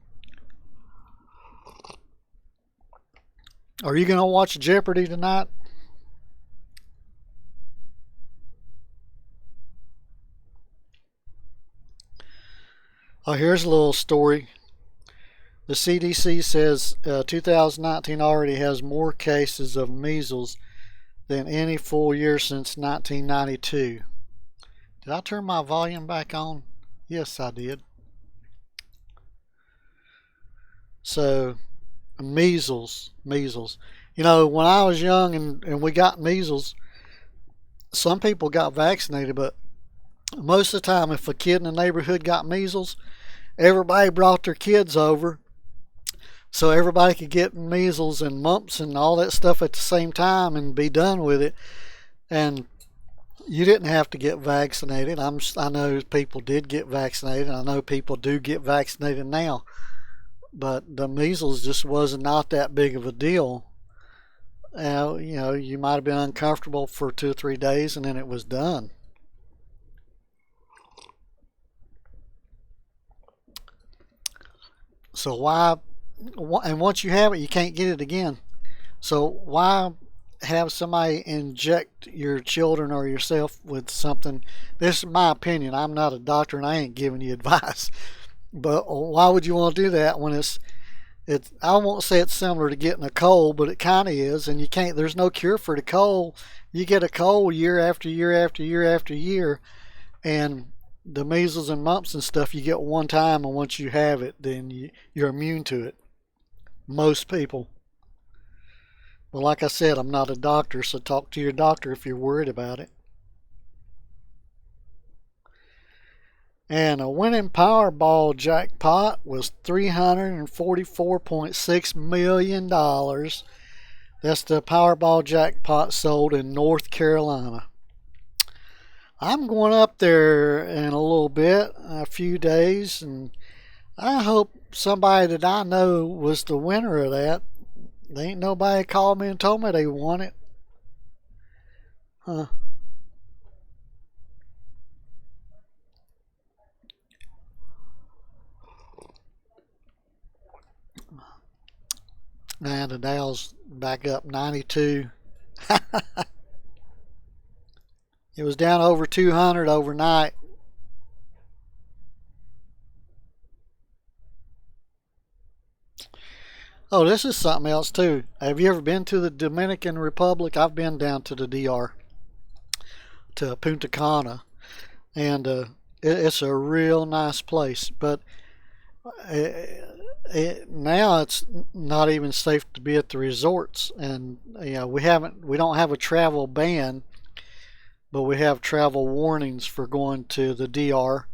Speaker 1: Are you going to watch Jeopardy tonight? Oh, here's a little story. The CDC says 2019 already has more cases of measles than any full year since 1992. Did I turn my volume back on? Yes, I did. So, measles. You know, when I was young and we got measles, some people got vaccinated, but most of the time if a kid in the neighborhood got measles, everybody brought their kids over so everybody could get measles and mumps and all that stuff at the same time and be done with it. And you didn't have to get vaccinated. I know people did get vaccinated. I know people do get vaccinated now. But the measles just was not that big of a deal. You know, you might have been uncomfortable for 2 or 3 days and then it was done. So why, and once you have it, you can't get it again. So why have somebody inject your children or yourself with something? This is my opinion. I'm not a doctor and I ain't giving you advice. But why would you want to do that when I won't say it's similar to getting a cold, but it kind of is. And you can't. There's no cure for the cold. You get a cold year after year after year after year, and the measles and mumps and stuff you get one time, and once you have it, then you're immune to it. Most people. Well, like I said, I'm not a doctor, so talk to your doctor if you're worried about it. And a winning Powerball jackpot was $344.6 million. That's the Powerball jackpot sold in North Carolina. I'm going up there in a little bit, a few days, and I hope somebody that I know was the winner of that. There ain't nobody called me and told me they won it. Huh. Now the Dow's back up 92. It was down over 200 overnight. Oh, this is something else too. Have you ever been to the Dominican Republic? I've been down to the DR, to Punta Cana, and it's a real nice place. But now it's not even safe to be at the resorts, and we don't have a travel ban, but we have travel warnings for going to the DR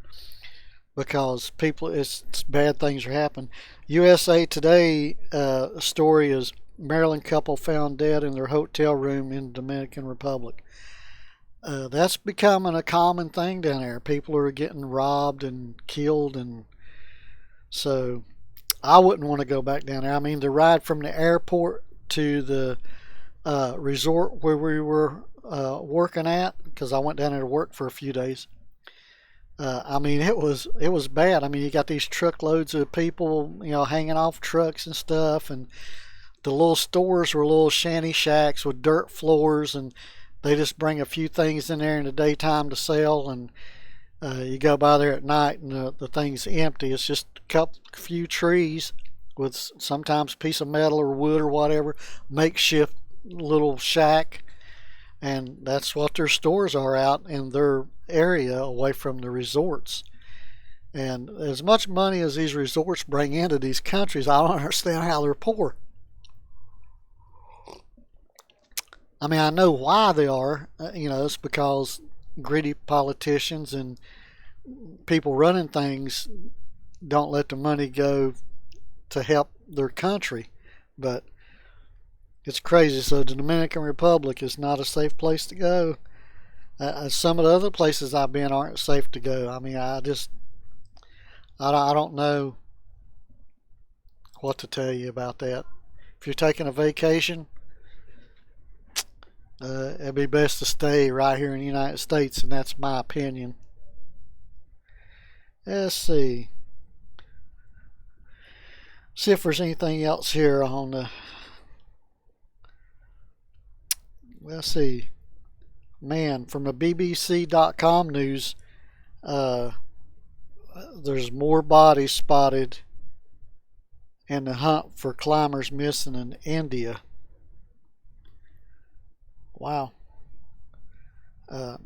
Speaker 1: because it's bad things are happening. USA Today story is Maryland couple found dead in their hotel room in Dominican Republic. That's becoming a common thing down there. People are getting robbed and killed, and so I wouldn't want to go back down there. I mean, the ride from the airport to the resort where we were working at, because I went down there to work for a few days. I mean, it was bad. I mean, you got these truckloads of people, hanging off trucks and stuff, and the little stores were little shanty shacks with dirt floors, and they just bring a few things in there in the daytime to sell, and you go by there at night, and the thing's empty. It's just a few trees with sometimes a piece of metal or wood or whatever, makeshift little shack, and that's what their stores are out in their area away from the resorts. And as much money as these resorts bring into these countries, I don't understand how they're poor. I mean, I know why they are. It's because greedy politicians and people running things don't let the money go to help their country. But it's crazy. So the Dominican Republic is not a safe place to go. Some of the other places I've been aren't safe to go. I mean, I don't know what to tell you about that. If you're taking a vacation, it'd be best to stay right here in the United States, and that's my opinion. Let's see. See if there's anything else here on the. Let's see. Man, from the BBC.com news, there's more bodies spotted in the hunt for climbers missing in India. Wow.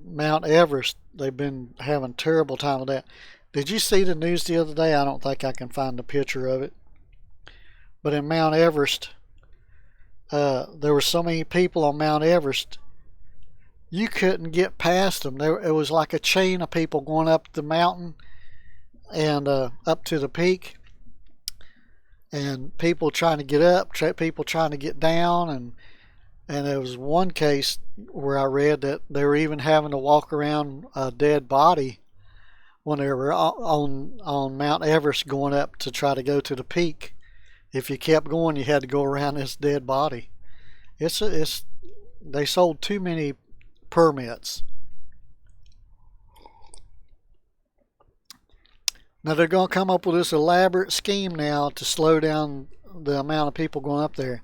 Speaker 1: Mount Everest, they've been having a terrible time with that. Did you see the news the other day? I don't think I can find a picture of it. But in Mount Everest, there were so many people on Mount Everest, you couldn't get past them. It was like a chain of people going up the mountain and up to the peak, and people trying to get up, people trying to get down, and there was one case where I read that they were even having to walk around a dead body when they were on Mount Everest going up to try to go to the peak. If you kept going, you had to go around this dead body. They sold too many permits. Now they're going to come up with this elaborate scheme now to slow down the amount of people going up there.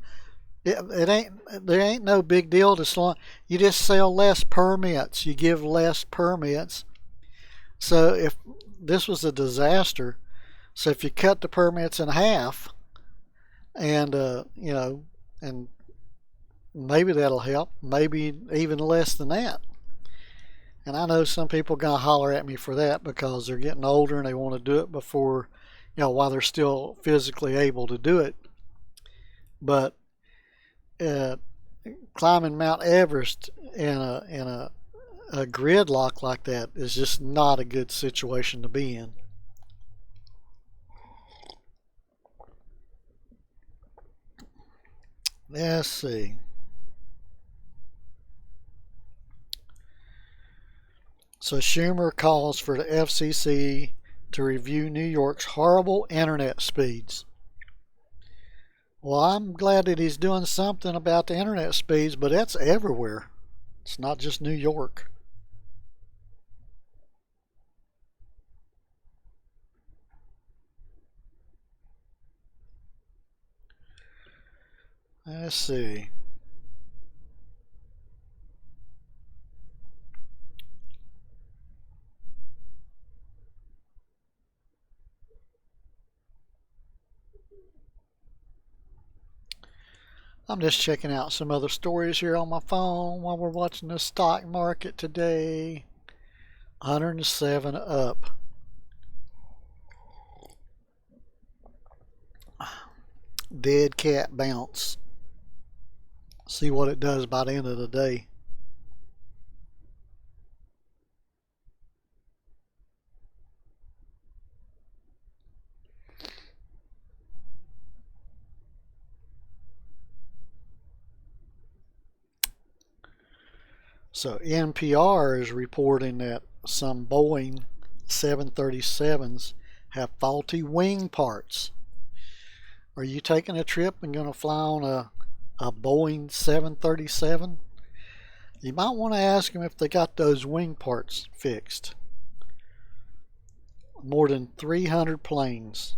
Speaker 1: There ain't no big deal to slow. You just sell less permits. You give less permits. So if this was a disaster, so if you cut the permits in half, and and maybe that'll help. Maybe even less than that. And I know some people are gonna holler at me for that because they're getting older and they want to do it before, while they're still physically able to do it. But uh, climbing Mount Everest in a gridlock like that is just not a good situation to be in. Let's see. So Schumer calls for the FCC to review New York's horrible internet speeds. Well, I'm glad that he's doing something about the internet speeds, but that's everywhere. It's not just New York. Let's see. I'm just checking out some other stories here on my phone while we're watching the stock market today. 107 up. Dead cat bounce. See what it does by the end of the day. So NPR is reporting that some Boeing 737s have faulty wing parts. Are you taking a trip and going to fly on a Boeing 737? You might want to ask them if they got those wing parts fixed. More than 300 planes.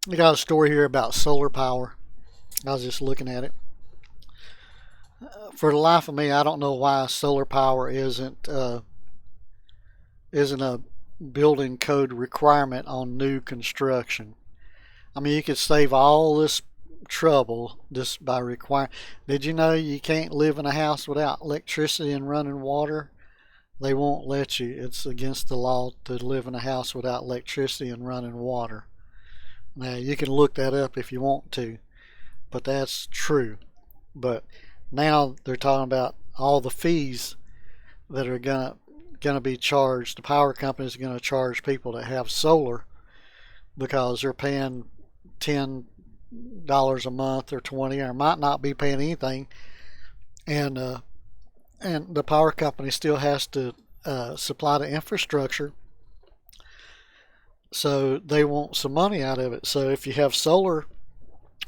Speaker 1: We got a story here about solar power. I was just looking at it. For the life of me, I don't know why solar power isn't a building code requirement on new construction. I mean, you could save all this trouble just by requiring. Did you know you can't live in a house without electricity and running water? They won't let you. It's against the law to live in a house without electricity and running water. Now, you can look that up if you want to, but that's true. But now they're talking about all the fees that are gonna be charged. The power companies are gonna charge people that have solar because they're paying $10 a month or 20, or might not be paying anything, and the power company still has to supply the infrastructure, so they want some money out of it. So if you have solar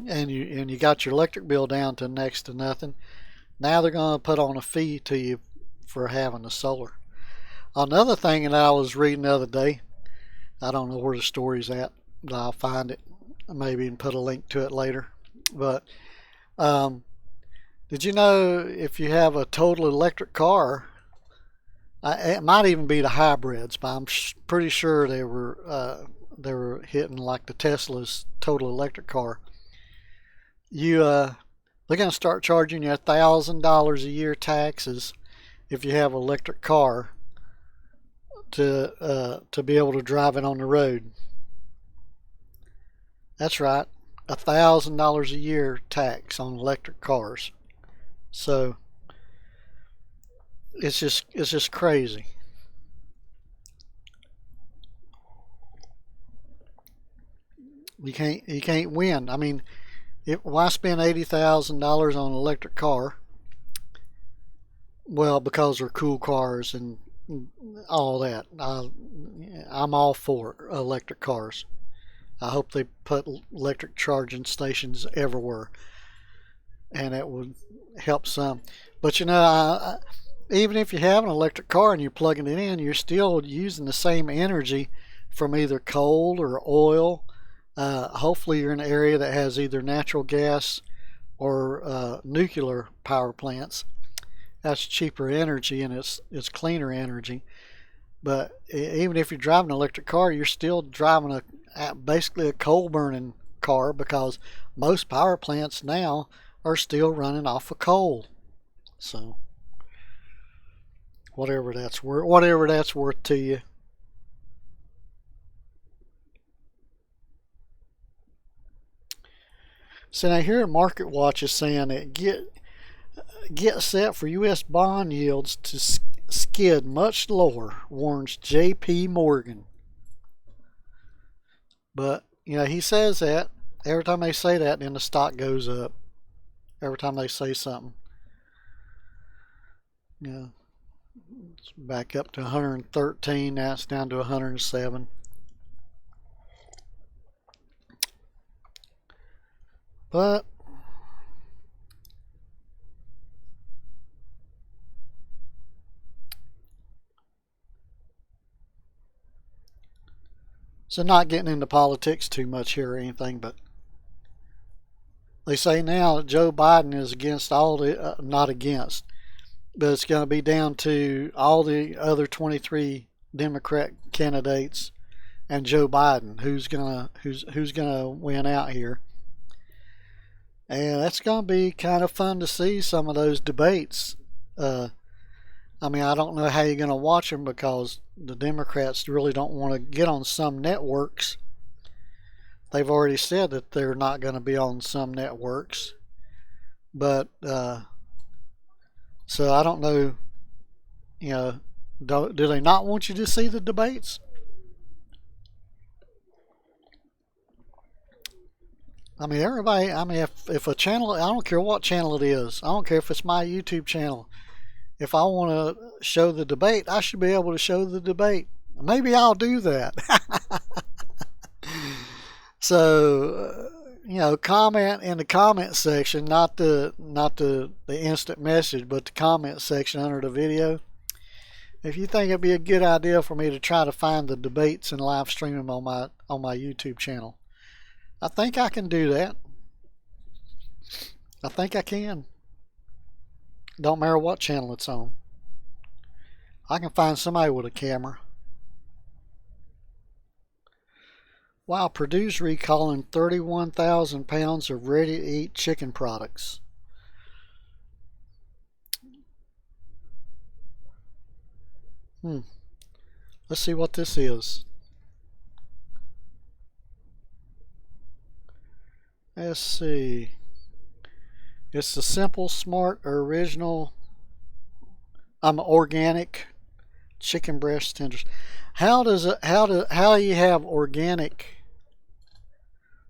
Speaker 1: and you got your electric bill down to next to nothing, now they're going to put on a fee to you for having the solar. Another thing that I was reading the other day, I don't know where the story's at, but I'll find it maybe and put a link to it later. But did you know if you have a total electric car, it might even be the hybrids, but I'm pretty sure they were hitting like the Tesla's total electric car. They're going to start charging you $1,000 a year taxes if you have an electric car to be able to drive it on the road. That's right. $1,000 a year tax on electric cars. So it's just crazy. You can't win. I mean, why spend $80,000 on an electric car? Well, because they're cool cars and all that. I'm all for electric cars. I hope they put electric charging stations everywhere, and it would help some. But even if you have an electric car and you're plugging it in, you're still using the same energy from either coal or oil. Hopefully, you're in an area that has either natural gas or nuclear power plants. That's cheaper energy and it's cleaner energy. But even if you're driving an electric car, you're still driving basically a coal burning car because most power plants now are still running off of coal. So whatever that's worth to you. So now here at Market Watch is saying that get set for U.S. bond yields to skid much lower, warns J.P. Morgan. But he says that every time they say that, then the stock goes up. Every time they say something, yeah, it's back up to 113. Now it's down to 107. But so not getting into politics too much here or anything, but they say now that Joe Biden is against all the not against, but it's going to be down to all the other 23 Democrat candidates and Joe Biden who's gonna win out here. And that's going to be kind of fun to see some of those debates. I mean, I don't know how you're going to watch them because the Democrats really don't want to get on some networks. They've already said that they're not going to be on some networks. But, so I don't know, do they not want you to see the debates? I mean, everybody, I mean, if a channel, I don't care what channel it is, I don't care if it's my YouTube channel. If I want to show the debate, I should be able to show the debate. Maybe I'll do that. So, comment in the comment section, not the instant message, but the comment section under the video. If you think it'd be a good idea for me to try to find the debates and live stream them on my YouTube channel, I think I can do that. I think I can. Don't matter what channel it's on. I can find somebody with a camera. Wow, Purdue's recalling 31,000 pounds of ready-to-eat chicken products. Let's see what this is. Let's see. It's the simple, smart, original, organic chicken breast tenders. How do you have organic?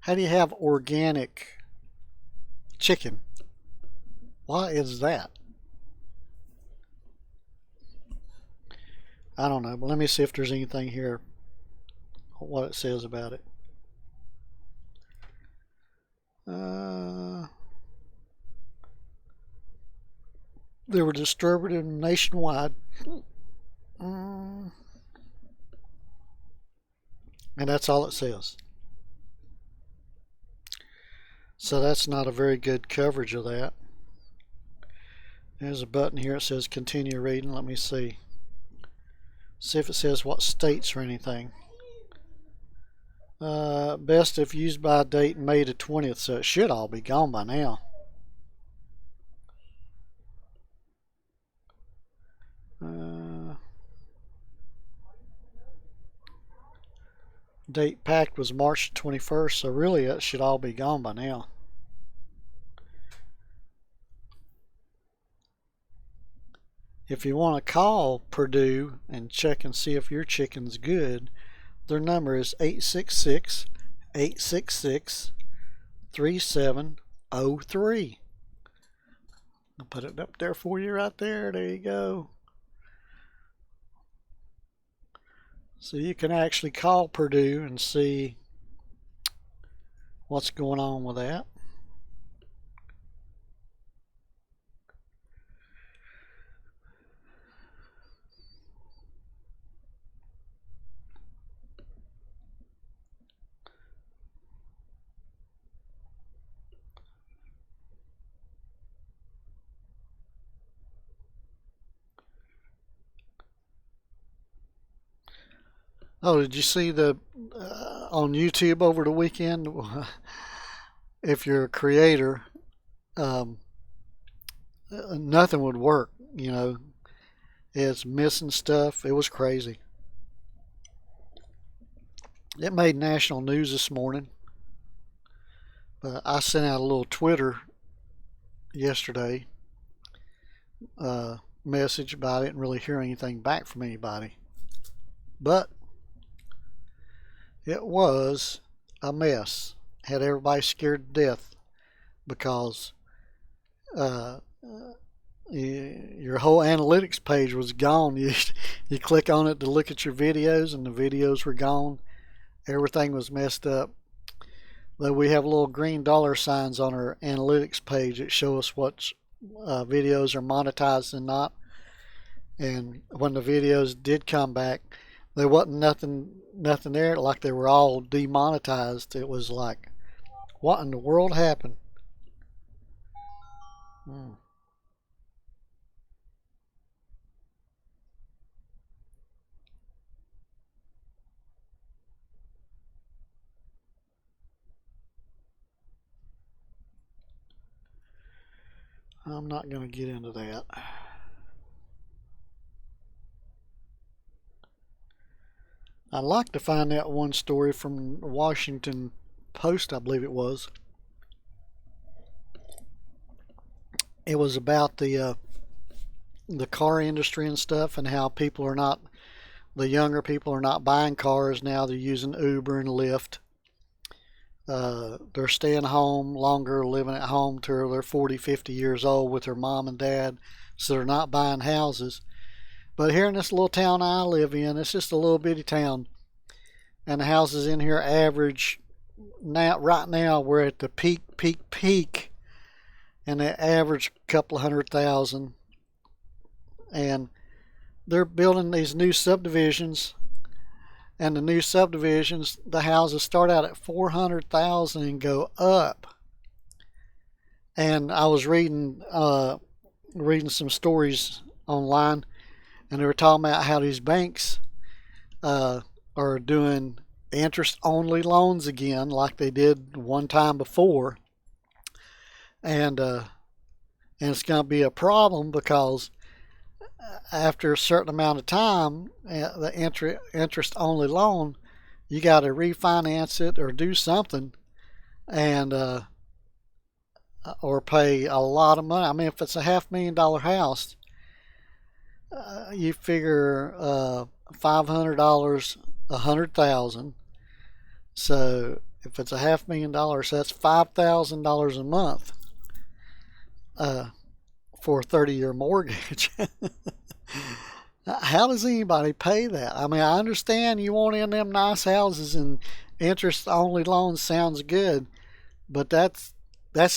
Speaker 1: How do you have organic chicken? What is that? I don't know, but let me see if there's anything here, what it says about it. They were distributed nationwide. And that's all it says. So that's not a very good coverage of that. There's a button here that says continue reading. Let me see. See if it says what states or anything. Best if used by date May the 20th, so it should all be gone by now. date packed was March 21st, so really it should all be gone by now. If you want to call Purdue and check and see if your chicken's good, their number is 866-866-3703. I'll put it up there for you right there. There you go. So you can actually call Purdue and see what's going on with that. Oh, did you see the on YouTube over the weekend? If you're a creator, um, nothing would work. You know, it's missing stuff. It was crazy. It made national news this morning, but I sent out a little Twitter yesterday message about it and really hear anything back from anybody. But it was a mess. Had everybody scared to death because uh, your whole analytics page was gone. You click on it to look at your videos, and the videos were gone. Everything was messed up. Though we have little green dollar signs on our analytics page that show us what videos are monetized and not. And when the videos did come back, there wasn't nothing there, like they were all demonetized. It was like, what in the world happened? I'm not going to get into that. I'd like to find out one story from Washington Post, I believe it was. It was about the car industry and stuff, and how people are not, the younger people are not buying cars now. They're using Uber and Lyft. They're staying home longer, living at home till they're 40, 50 years old with their mom and dad, so they're not buying houses. But here in this little town I live in, it's just a little bitty town, and the houses in here average, now right now we're at the peak, and they average a couple of 100,000. And they're building these new subdivisions, and the new subdivisions, the houses start out at 400,000 and go up. And I was reading some stories online, and they were talking about how these banks are doing interest-only loans again, like they did one time before, and it's going to be a problem because after a certain amount of time, the interest-only loan, you got to refinance it or do something, and or pay a lot of money. I mean, if it's a $500,000 house, you figure $500, $100,000. So if it's a $500,000, so that's $5,000 a month for a 30-year mortgage. How does anybody pay that? I mean, I understand you want in them nice houses, and interest-only loans sounds good, but that's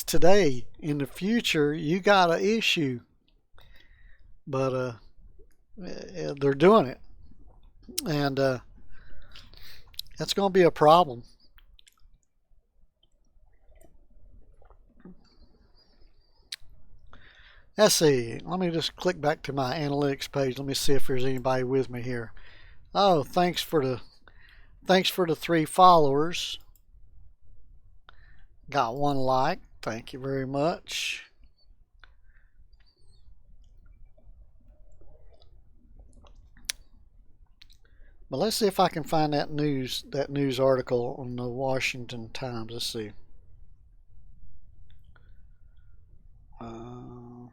Speaker 1: today. In the future, you got an issue. But they're doing it, and that's going to be a problem. Let's see. Let me just click back to my analytics page. Let me see if there's anybody with me here. Oh, thanks for the 3 followers. Got 1 like. Thank you very much. But let's see if I can find that news article on the Washington Times. Let's see. Uh,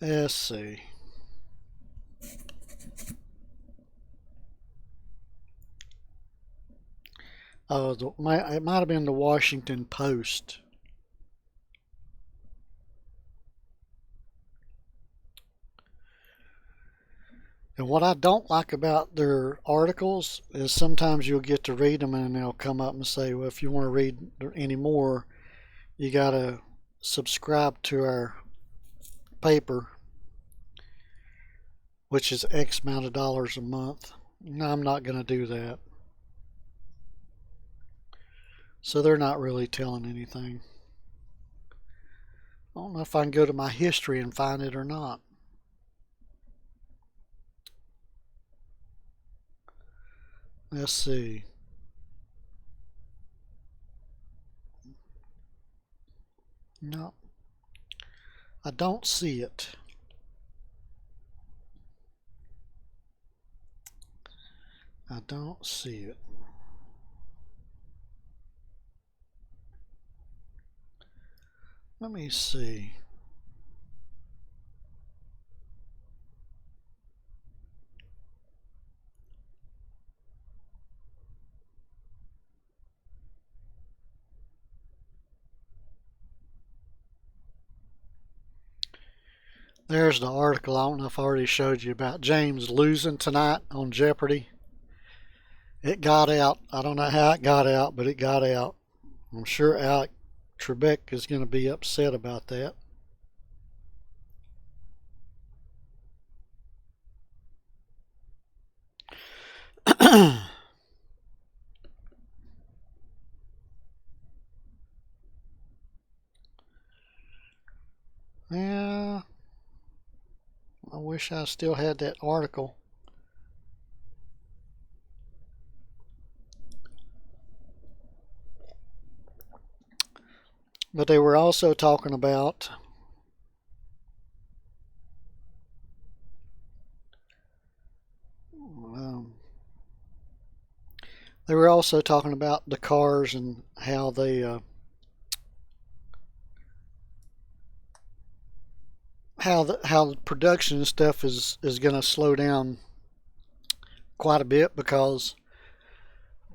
Speaker 1: let's see. It might have been the Washington Post. And what I don't like about their articles is sometimes you'll get to read them and they'll come up and say, well, if you want to read any more, you got to subscribe to our paper, which is X amount of dollars a month. No, I'm not going to do that. So they're not really telling anything. I don't know if I can go to my history and find it or not. Let's see. No, I don't see it. I don't see it. Let me see. There's the article. I don't know if I already showed you about James losing tonight on Jeopardy. It got out. I don't know how it got out, but it got out. I'm sure Alec Trebek is going to be upset about that. Yeah, I wish I still had that article. But they were also talking about they were also talking about the cars and how they how the production and stuff is going to slow down quite a bit because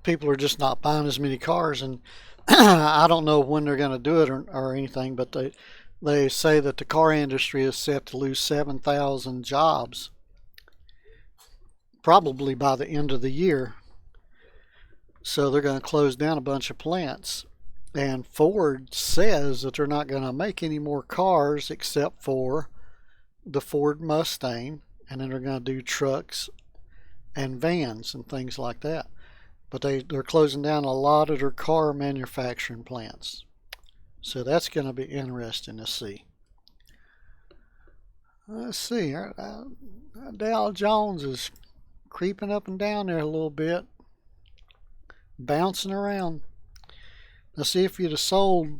Speaker 1: people are just not buying as many cars, and I don't know when they're going to do it or anything, but they say that the car industry is set to lose 7,000 jobs probably by the end of the year. So they're going to close down a bunch of plants. And Ford says that they're not going to make any more cars except for the Ford Mustang, and then they're going to do trucks and vans and things like that. But they're closing down a lot of their car manufacturing plants. So that's going to be interesting to see. Let's see. Dow Jones is creeping up and down there a little bit, bouncing around. Let's see if you'd have sold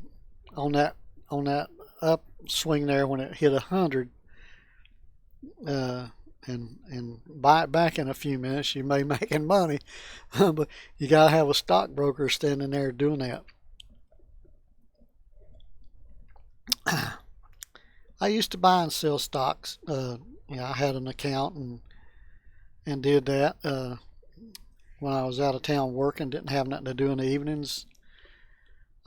Speaker 1: on that upswing there when it hit 100, and buy it back in a few minutes. You may be making money, but you gotta have a stockbroker standing there doing that. I used to buy and sell stocks. I had an account and did that when I was out of town working. Didn't have nothing to do in the evenings.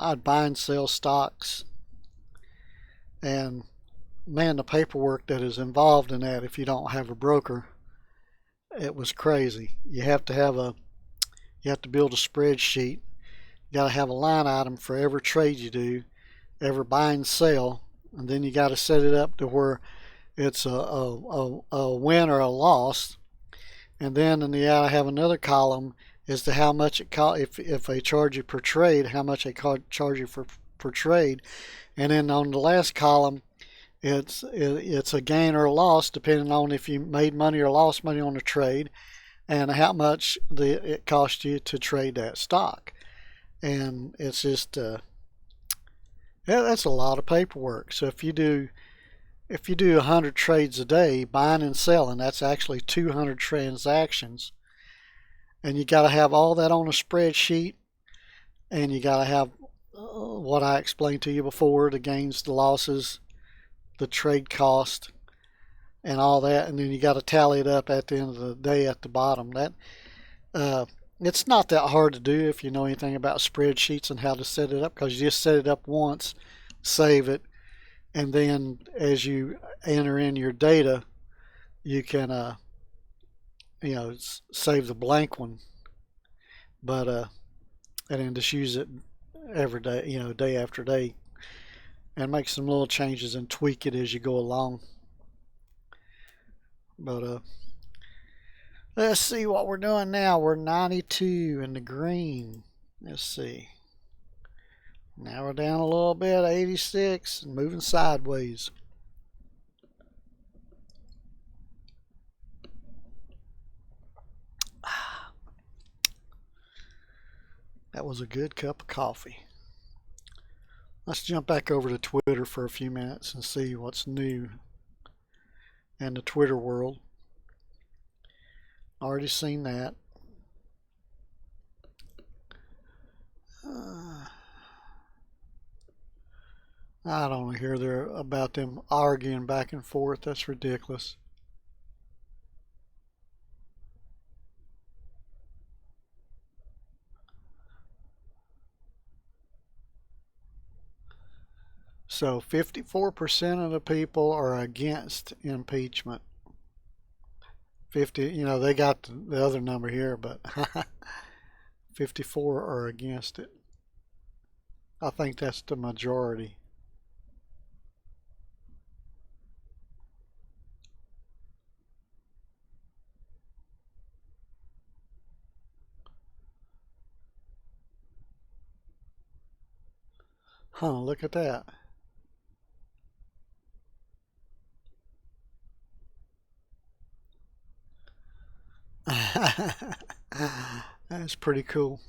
Speaker 1: I'd buy and sell stocks, and man, the paperwork that is involved in that, if you don't have a broker, it was crazy. You have to build a spreadsheet. You got to have a line item for every trade you do, every buy and sell, and then you got to set it up to where it's a win or a loss, and then you got to have another column as to how much it costs. If they charge you per trade, how much they charge you per trade, and then on the last column, it's a gain or a loss depending on if you made money or lost money on the trade, and how much it cost you to trade that stock. And it's just that's a lot of paperwork. So if you do if you do 100 trades a day, buying and selling, that's actually 200 transactions. And you got to have all that on a spreadsheet, and you got to have what I explained to you before, the gains, the losses, the trade cost, and all that, and then you got to tally it up at the end of the day at the bottom. That uh, it's not that hard to do if you know anything about spreadsheets and how to set it up, because you just set it up once, save it, and then as you enter in your data, you can save the blank one, but and then just use it every day, day after day, and make some little changes and tweak it as you go along. But let's see what we're doing now. We're 92 in the green. Let's see. Now we're down a little bit, 86, and moving sideways. That was a good cup of coffee. Let's jump back over to Twitter for a few minutes and see what's new in the Twitter world. Already seen that. I don't want to hear there about them arguing back and forth. That's ridiculous. So 54% of the people are against impeachment. 50, they got the other number here, but 54 are against it. I think that's the majority. Huh, look at that. That's pretty cool.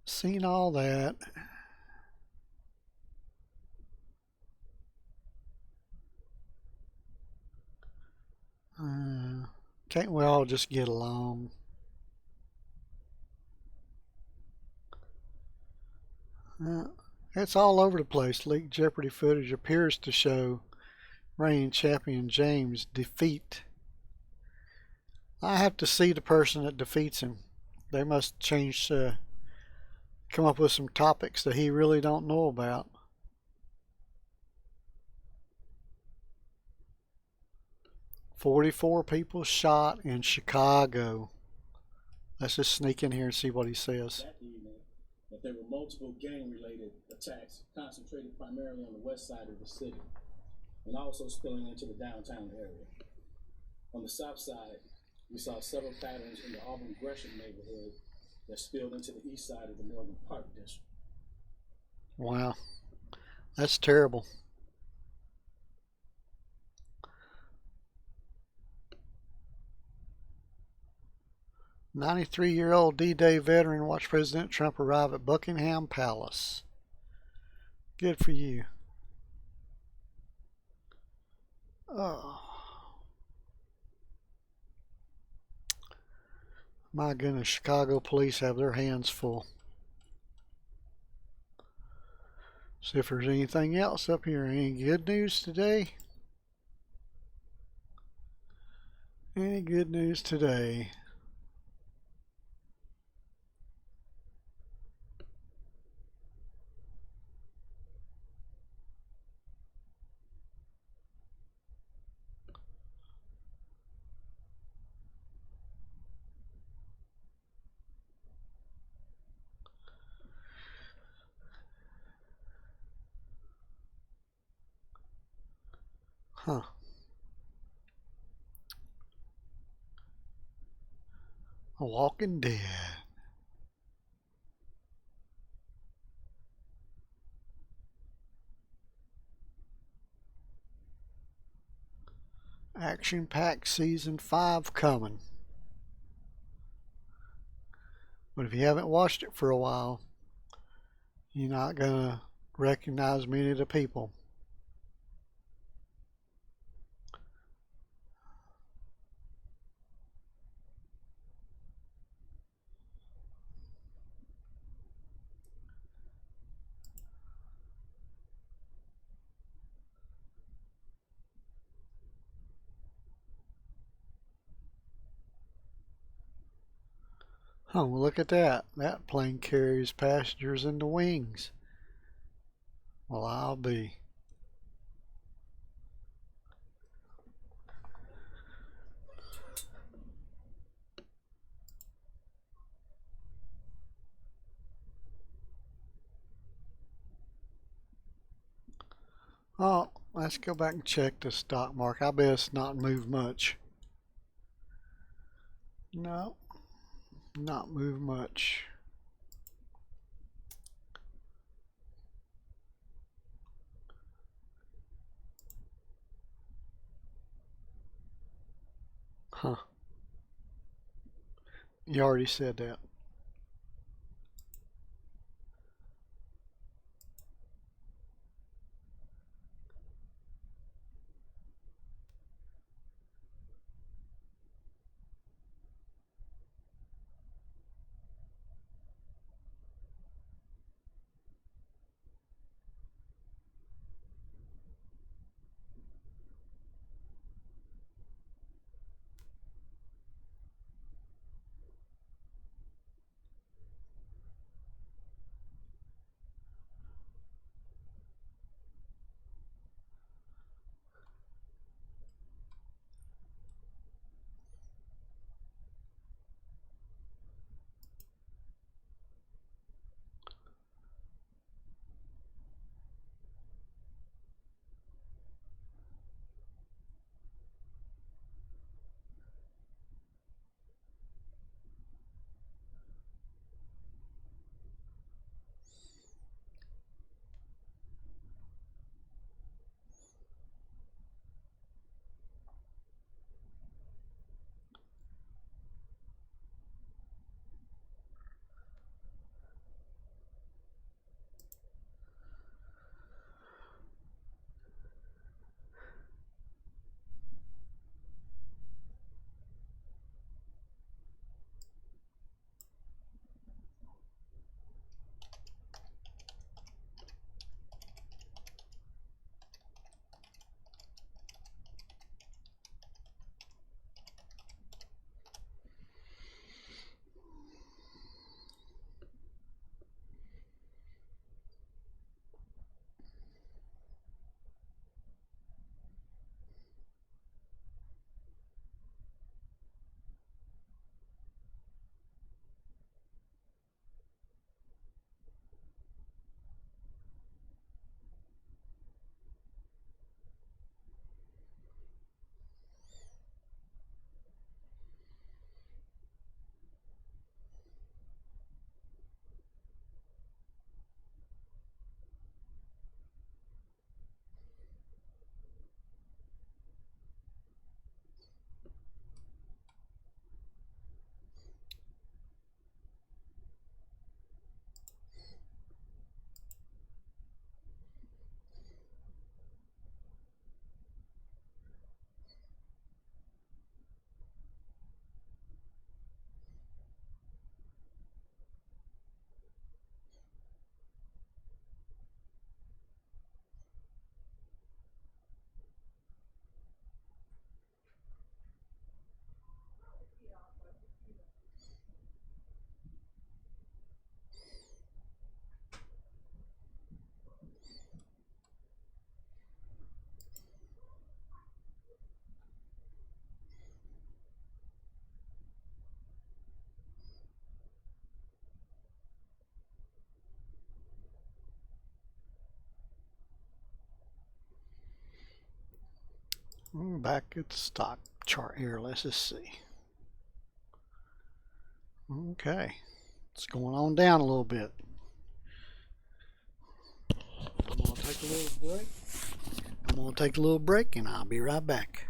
Speaker 1: Seen all that. Can't we all just get along? It's all over the place. Leaked Jeopardy footage appears to show reigning champion James defeat. I have to see the person that defeats him. They must come up with some topics that he really don't know about. "44 people shot in Chicago." Let's just sneak in here and see what he says.
Speaker 5: That evening, that there were multiple gang-related attacks concentrated primarily on the west side of the city and also spilling into the downtown area. On the south side, we saw several patterns in the Auburn Gresham neighborhood that spilled into the east side of the Northern Park district.
Speaker 1: Wow, that's terrible. "93-year-old D-Day veteran watched President Trump arrive at Buckingham Palace." Good for you. Oh. My goodness, Chicago police have their hands full. See if there's anything else up here. Any good news today? Any good news today? Huh. A Walking Dead. Action-packed season 5 coming. But if you haven't watched it for a while, you're not going to recognize many of the people. Oh, look at that. That plane carries passengers in the wings. Well, I'll be. Oh, let's go back and check the stock market. I bet it's not moved much. No, not moved much. Huh. You already said that. Back at the stock chart here. Let's just see. Okay. It's going on down a little bit. I'm going to take a little break. And I'll be right back.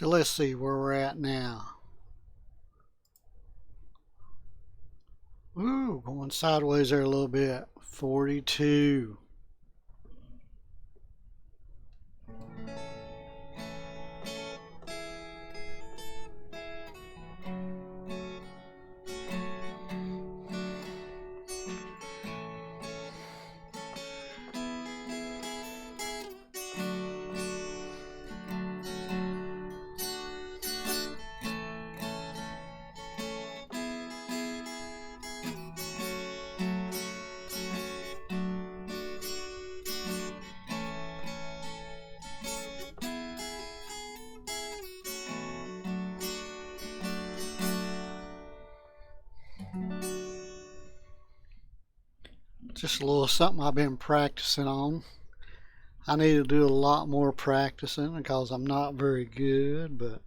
Speaker 1: So let's see where we're at now. Ooh, going sideways there a little bit. 42. Just a little something I've been practicing on. I need to do a lot more practicing because I'm not very good, but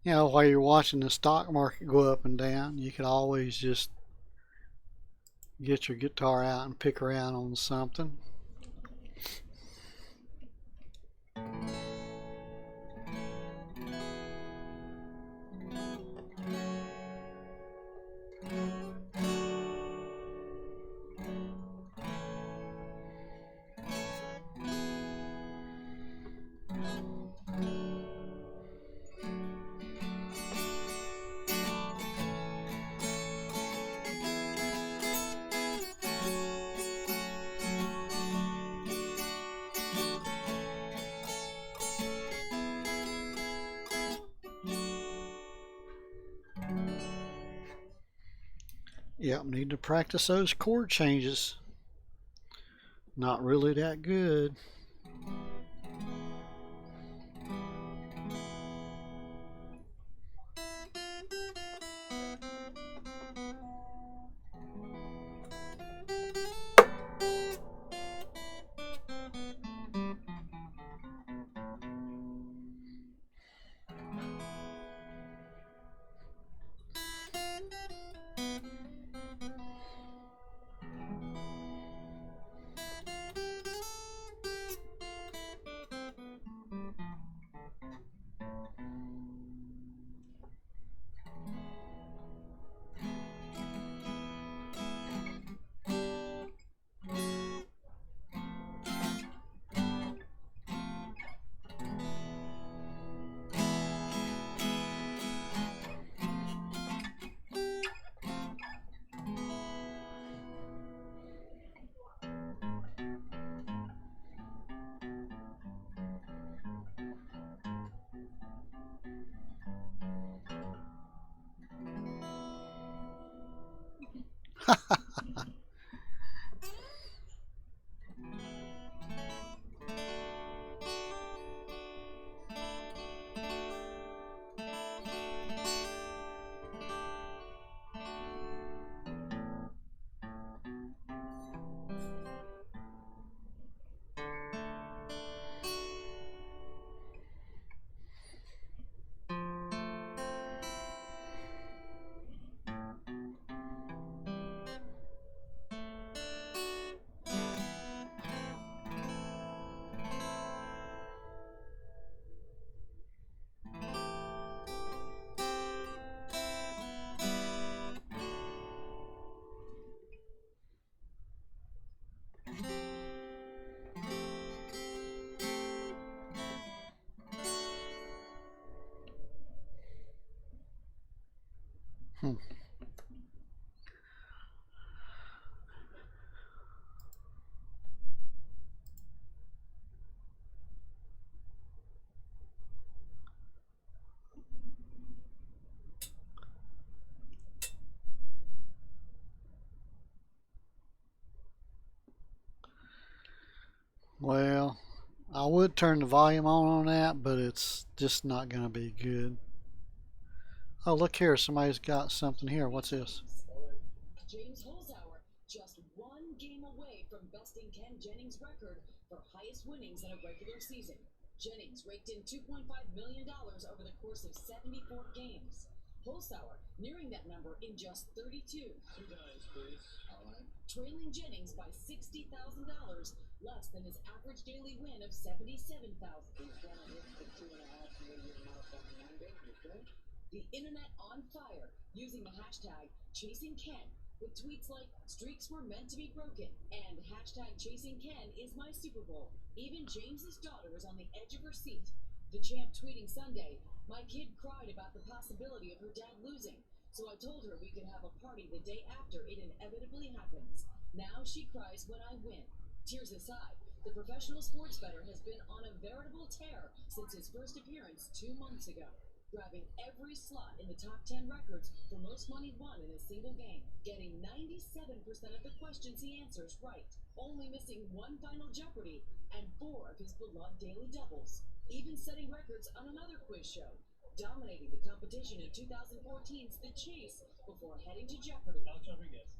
Speaker 1: you know, while you're watching the stock market go up and down, you could always just get your guitar out and pick around on something. Yep, need to practice those chord changes. Not really that good. Hmm. Well, I would turn the volume on that, but it's just not going to be good. Oh, look here. Somebody's got something here. What's this?
Speaker 6: James Holzhauer, just one game away from besting Ken Jennings' record for highest winnings in a regular season. Jennings raked in $2.5 million over the course of 74 games. Holzhauer nearing that number in just 32.
Speaker 5: 2 dimes, please.
Speaker 6: All right. Trailing Jennings by $60,000, left less than his average daily win of 77,000. The internet on fire, using the hashtag #ChasingKen, with tweets like "streaks were meant to be broken" and #ChasingKen is my Super Bowl. Even James's daughter was on the edge of her seat. The champ tweeting Sunday, "My kid cried about the possibility of her dad losing, so I told her we could have a party the day after it inevitably happens. Now she cries when I win." Tears aside, the professional sports bettor has been on a veritable tear since his first appearance 2 months ago, grabbing every slot in the top 10 records for most money won in a single game, getting 97% of the questions he answers right, only missing one Final Jeopardy and 4 of his beloved daily doubles, even setting records on another quiz show, dominating the competition in 2014's The Chase before heading to Jeopardy.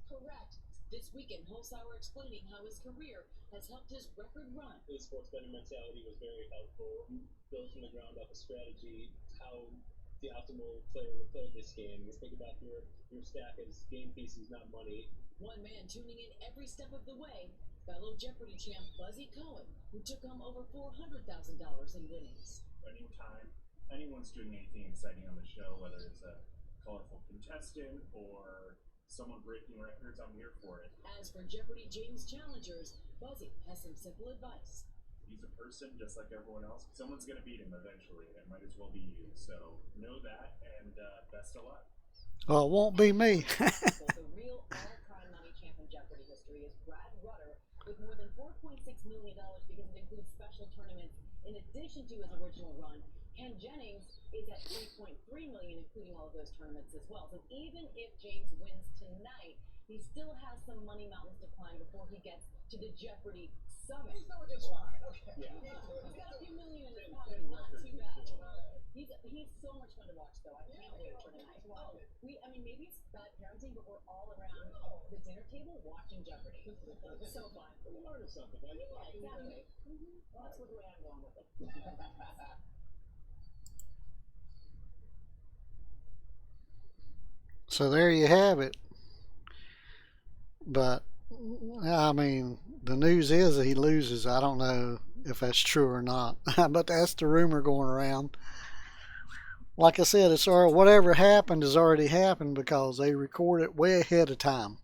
Speaker 6: Correct. This weekend, Holzhauer explaining how his career has helped his record run.
Speaker 5: His sports betting mentality was very helpful. Built from the ground up a strategy, how the optimal player would play this game. You think about your stack as game pieces, not money.
Speaker 6: One man tuning in every step of the way, fellow Jeopardy champ Buzzy Cohen, who took home over $400,000 in winnings.
Speaker 7: Anytime anyone's doing anything exciting on the show, whether it's a colorful contestant or someone breaking records, I'm here for it.
Speaker 6: As for Jeopardy James challengers, Buzzy has some simple advice.
Speaker 7: He's a person just like everyone else. Someone's going to beat him eventually, and it might as well be you. So know that, and best of luck.
Speaker 1: Well, it won't be me.
Speaker 6: The real all-time money champ in Jeopardy history is Brad Rutter, with more than $4.6 million because it includes special tournaments in addition to his original run. Ken Jennings is at $3.3 million, including all of those tournaments as well. So even if James wins tonight, he still has some money mountains to climb before he gets to the Jeopardy summit.
Speaker 3: It's fine. Okay.
Speaker 6: He's got a few million in his pocket, not too bad. He's so much fun to watch, though. I can't wait for tonight. Well, maybe it's bad parenting, but we're all around the dinner table watching Jeopardy. It's so fun.
Speaker 5: You learned something, right?
Speaker 6: Yeah, exactly. That's the way I'm going with it.
Speaker 1: So there you have it. But, I mean, the news is that he loses. I don't know if that's true or not. But that's the rumor going around. Like I said, it's already, whatever happened has already happened because they record it way ahead of time.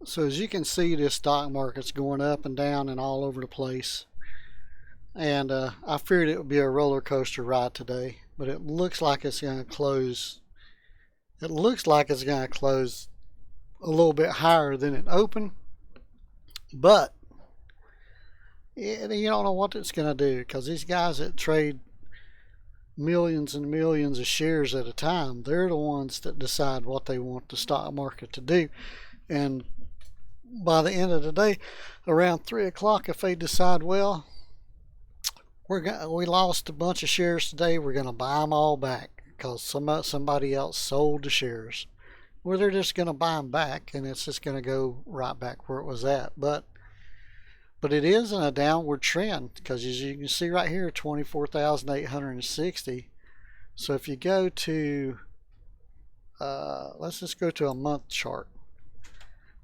Speaker 1: So as you can see, this stock market's going up and down and all over the place. And I feared it would be a roller coaster ride today, but it looks like it's going to close. It looks like it's going to close a little bit higher than it opened, but you don't know what it's going to do because these guys that trade millions and millions of shares at a time, they're the ones that decide what they want the stock market to do. And by the end of the day, around 3 o'clock, if they decide, well, we lost a bunch of shares today, we're going to buy them all back because somebody else sold the shares. Well, they're just going to buy them back, and it's just going to go right back where it was at. But it is in a downward trend because, as you can see right here, 24,860. So if you go to, let's just go to a month chart.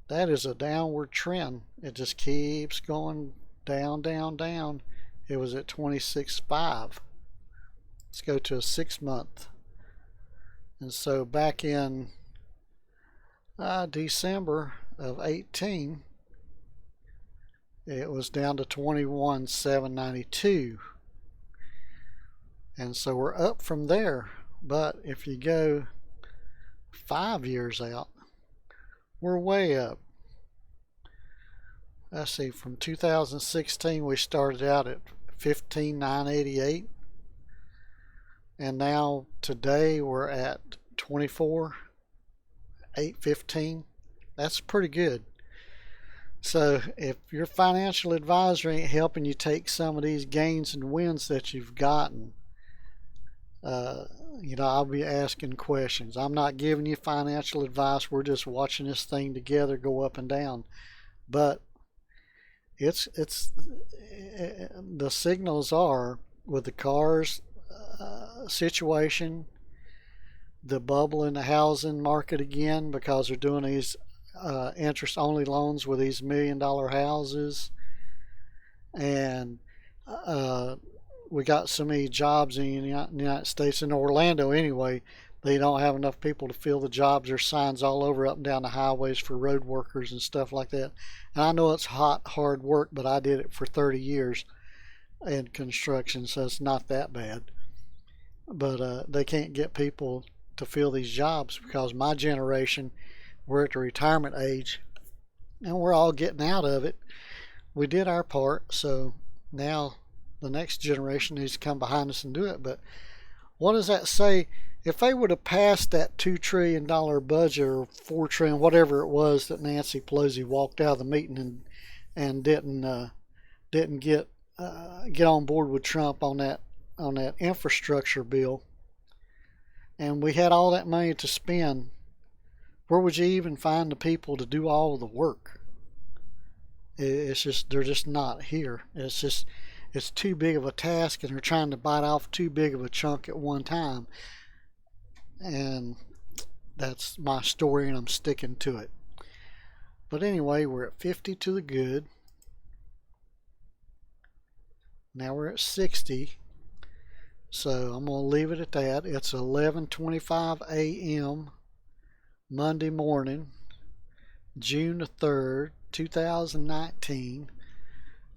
Speaker 1: That is a downward trend. It just keeps going down, down, down. It was at 26.5. Let's go to a 6 month. And so back in December of 18, it was down to 21,792. And so we're up from there. But if you go 5 years out, we're way up. let's see, from 2016 we started out at 15,988, and now today we're at 24,815. That's pretty good. So if your financial advisor ain't helping you take some of these gains and wins that you've gotten, I'll be asking questions. I'm not giving you financial advice. We're just watching this thing together go up and down. But it's the signals are with the cars situation, the bubble in the housing market again because they're doing these interest only loans with these $1 million houses, and we got so many jobs in the United States, in Orlando anyway. They don't have enough people to fill the jobs. There's signs all over up and down the highways for road workers and stuff like that. And I know it's hard work, but I did it for 30 years in construction, so it's not that bad. But they can't get people to fill these jobs because my generation, we're at the retirement age and we're all getting out of it. We did our part, so now the next generation needs to come behind us and do it. But what does that say? If they would have passed that $2 trillion budget or $4 trillion, whatever it was that Nancy Pelosi walked out of the meeting and didn't get on board with Trump on that infrastructure bill, and we had all that money to spend, where would you even find the people to do all of the work? It's just, they're just not here. It's too big of a task, and they're trying to bite off too big of a chunk at one time. And that's my story, and I'm sticking to it. But anyway, we're at 50 to the good. Now we're at 60. So I'm going to leave it at that. It's 11:25 a.m. Monday morning, June the 3rd, 2019.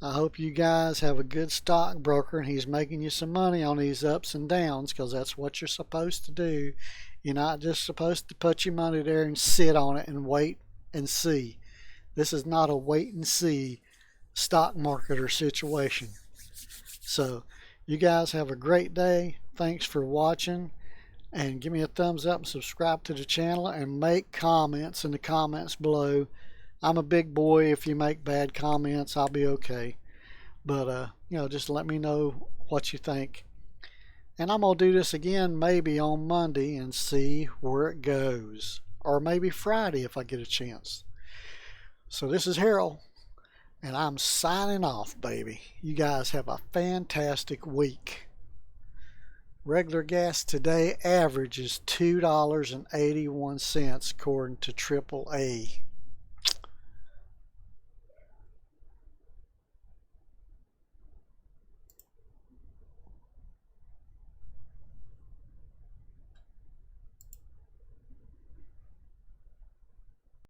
Speaker 1: I hope you guys have a good stockbroker and he's making you some money on these ups and downs, because that's what you're supposed to do. You're not just supposed to put your money there and sit on it and wait and see. This is not a wait and see stock market or situation. So you guys have a great day. Thanks for watching, and give me a thumbs up and subscribe to the channel, and make comments in the comments below. I'm a big boy. If you make bad comments, I'll be okay. But just let me know what you think. And I'm gonna do this again maybe on Monday and see where it goes, or maybe Friday if I get a chance. So this is Harold, and I'm signing off, baby. You guys have a fantastic week. Regular gas today averages $2.81 according to AAA.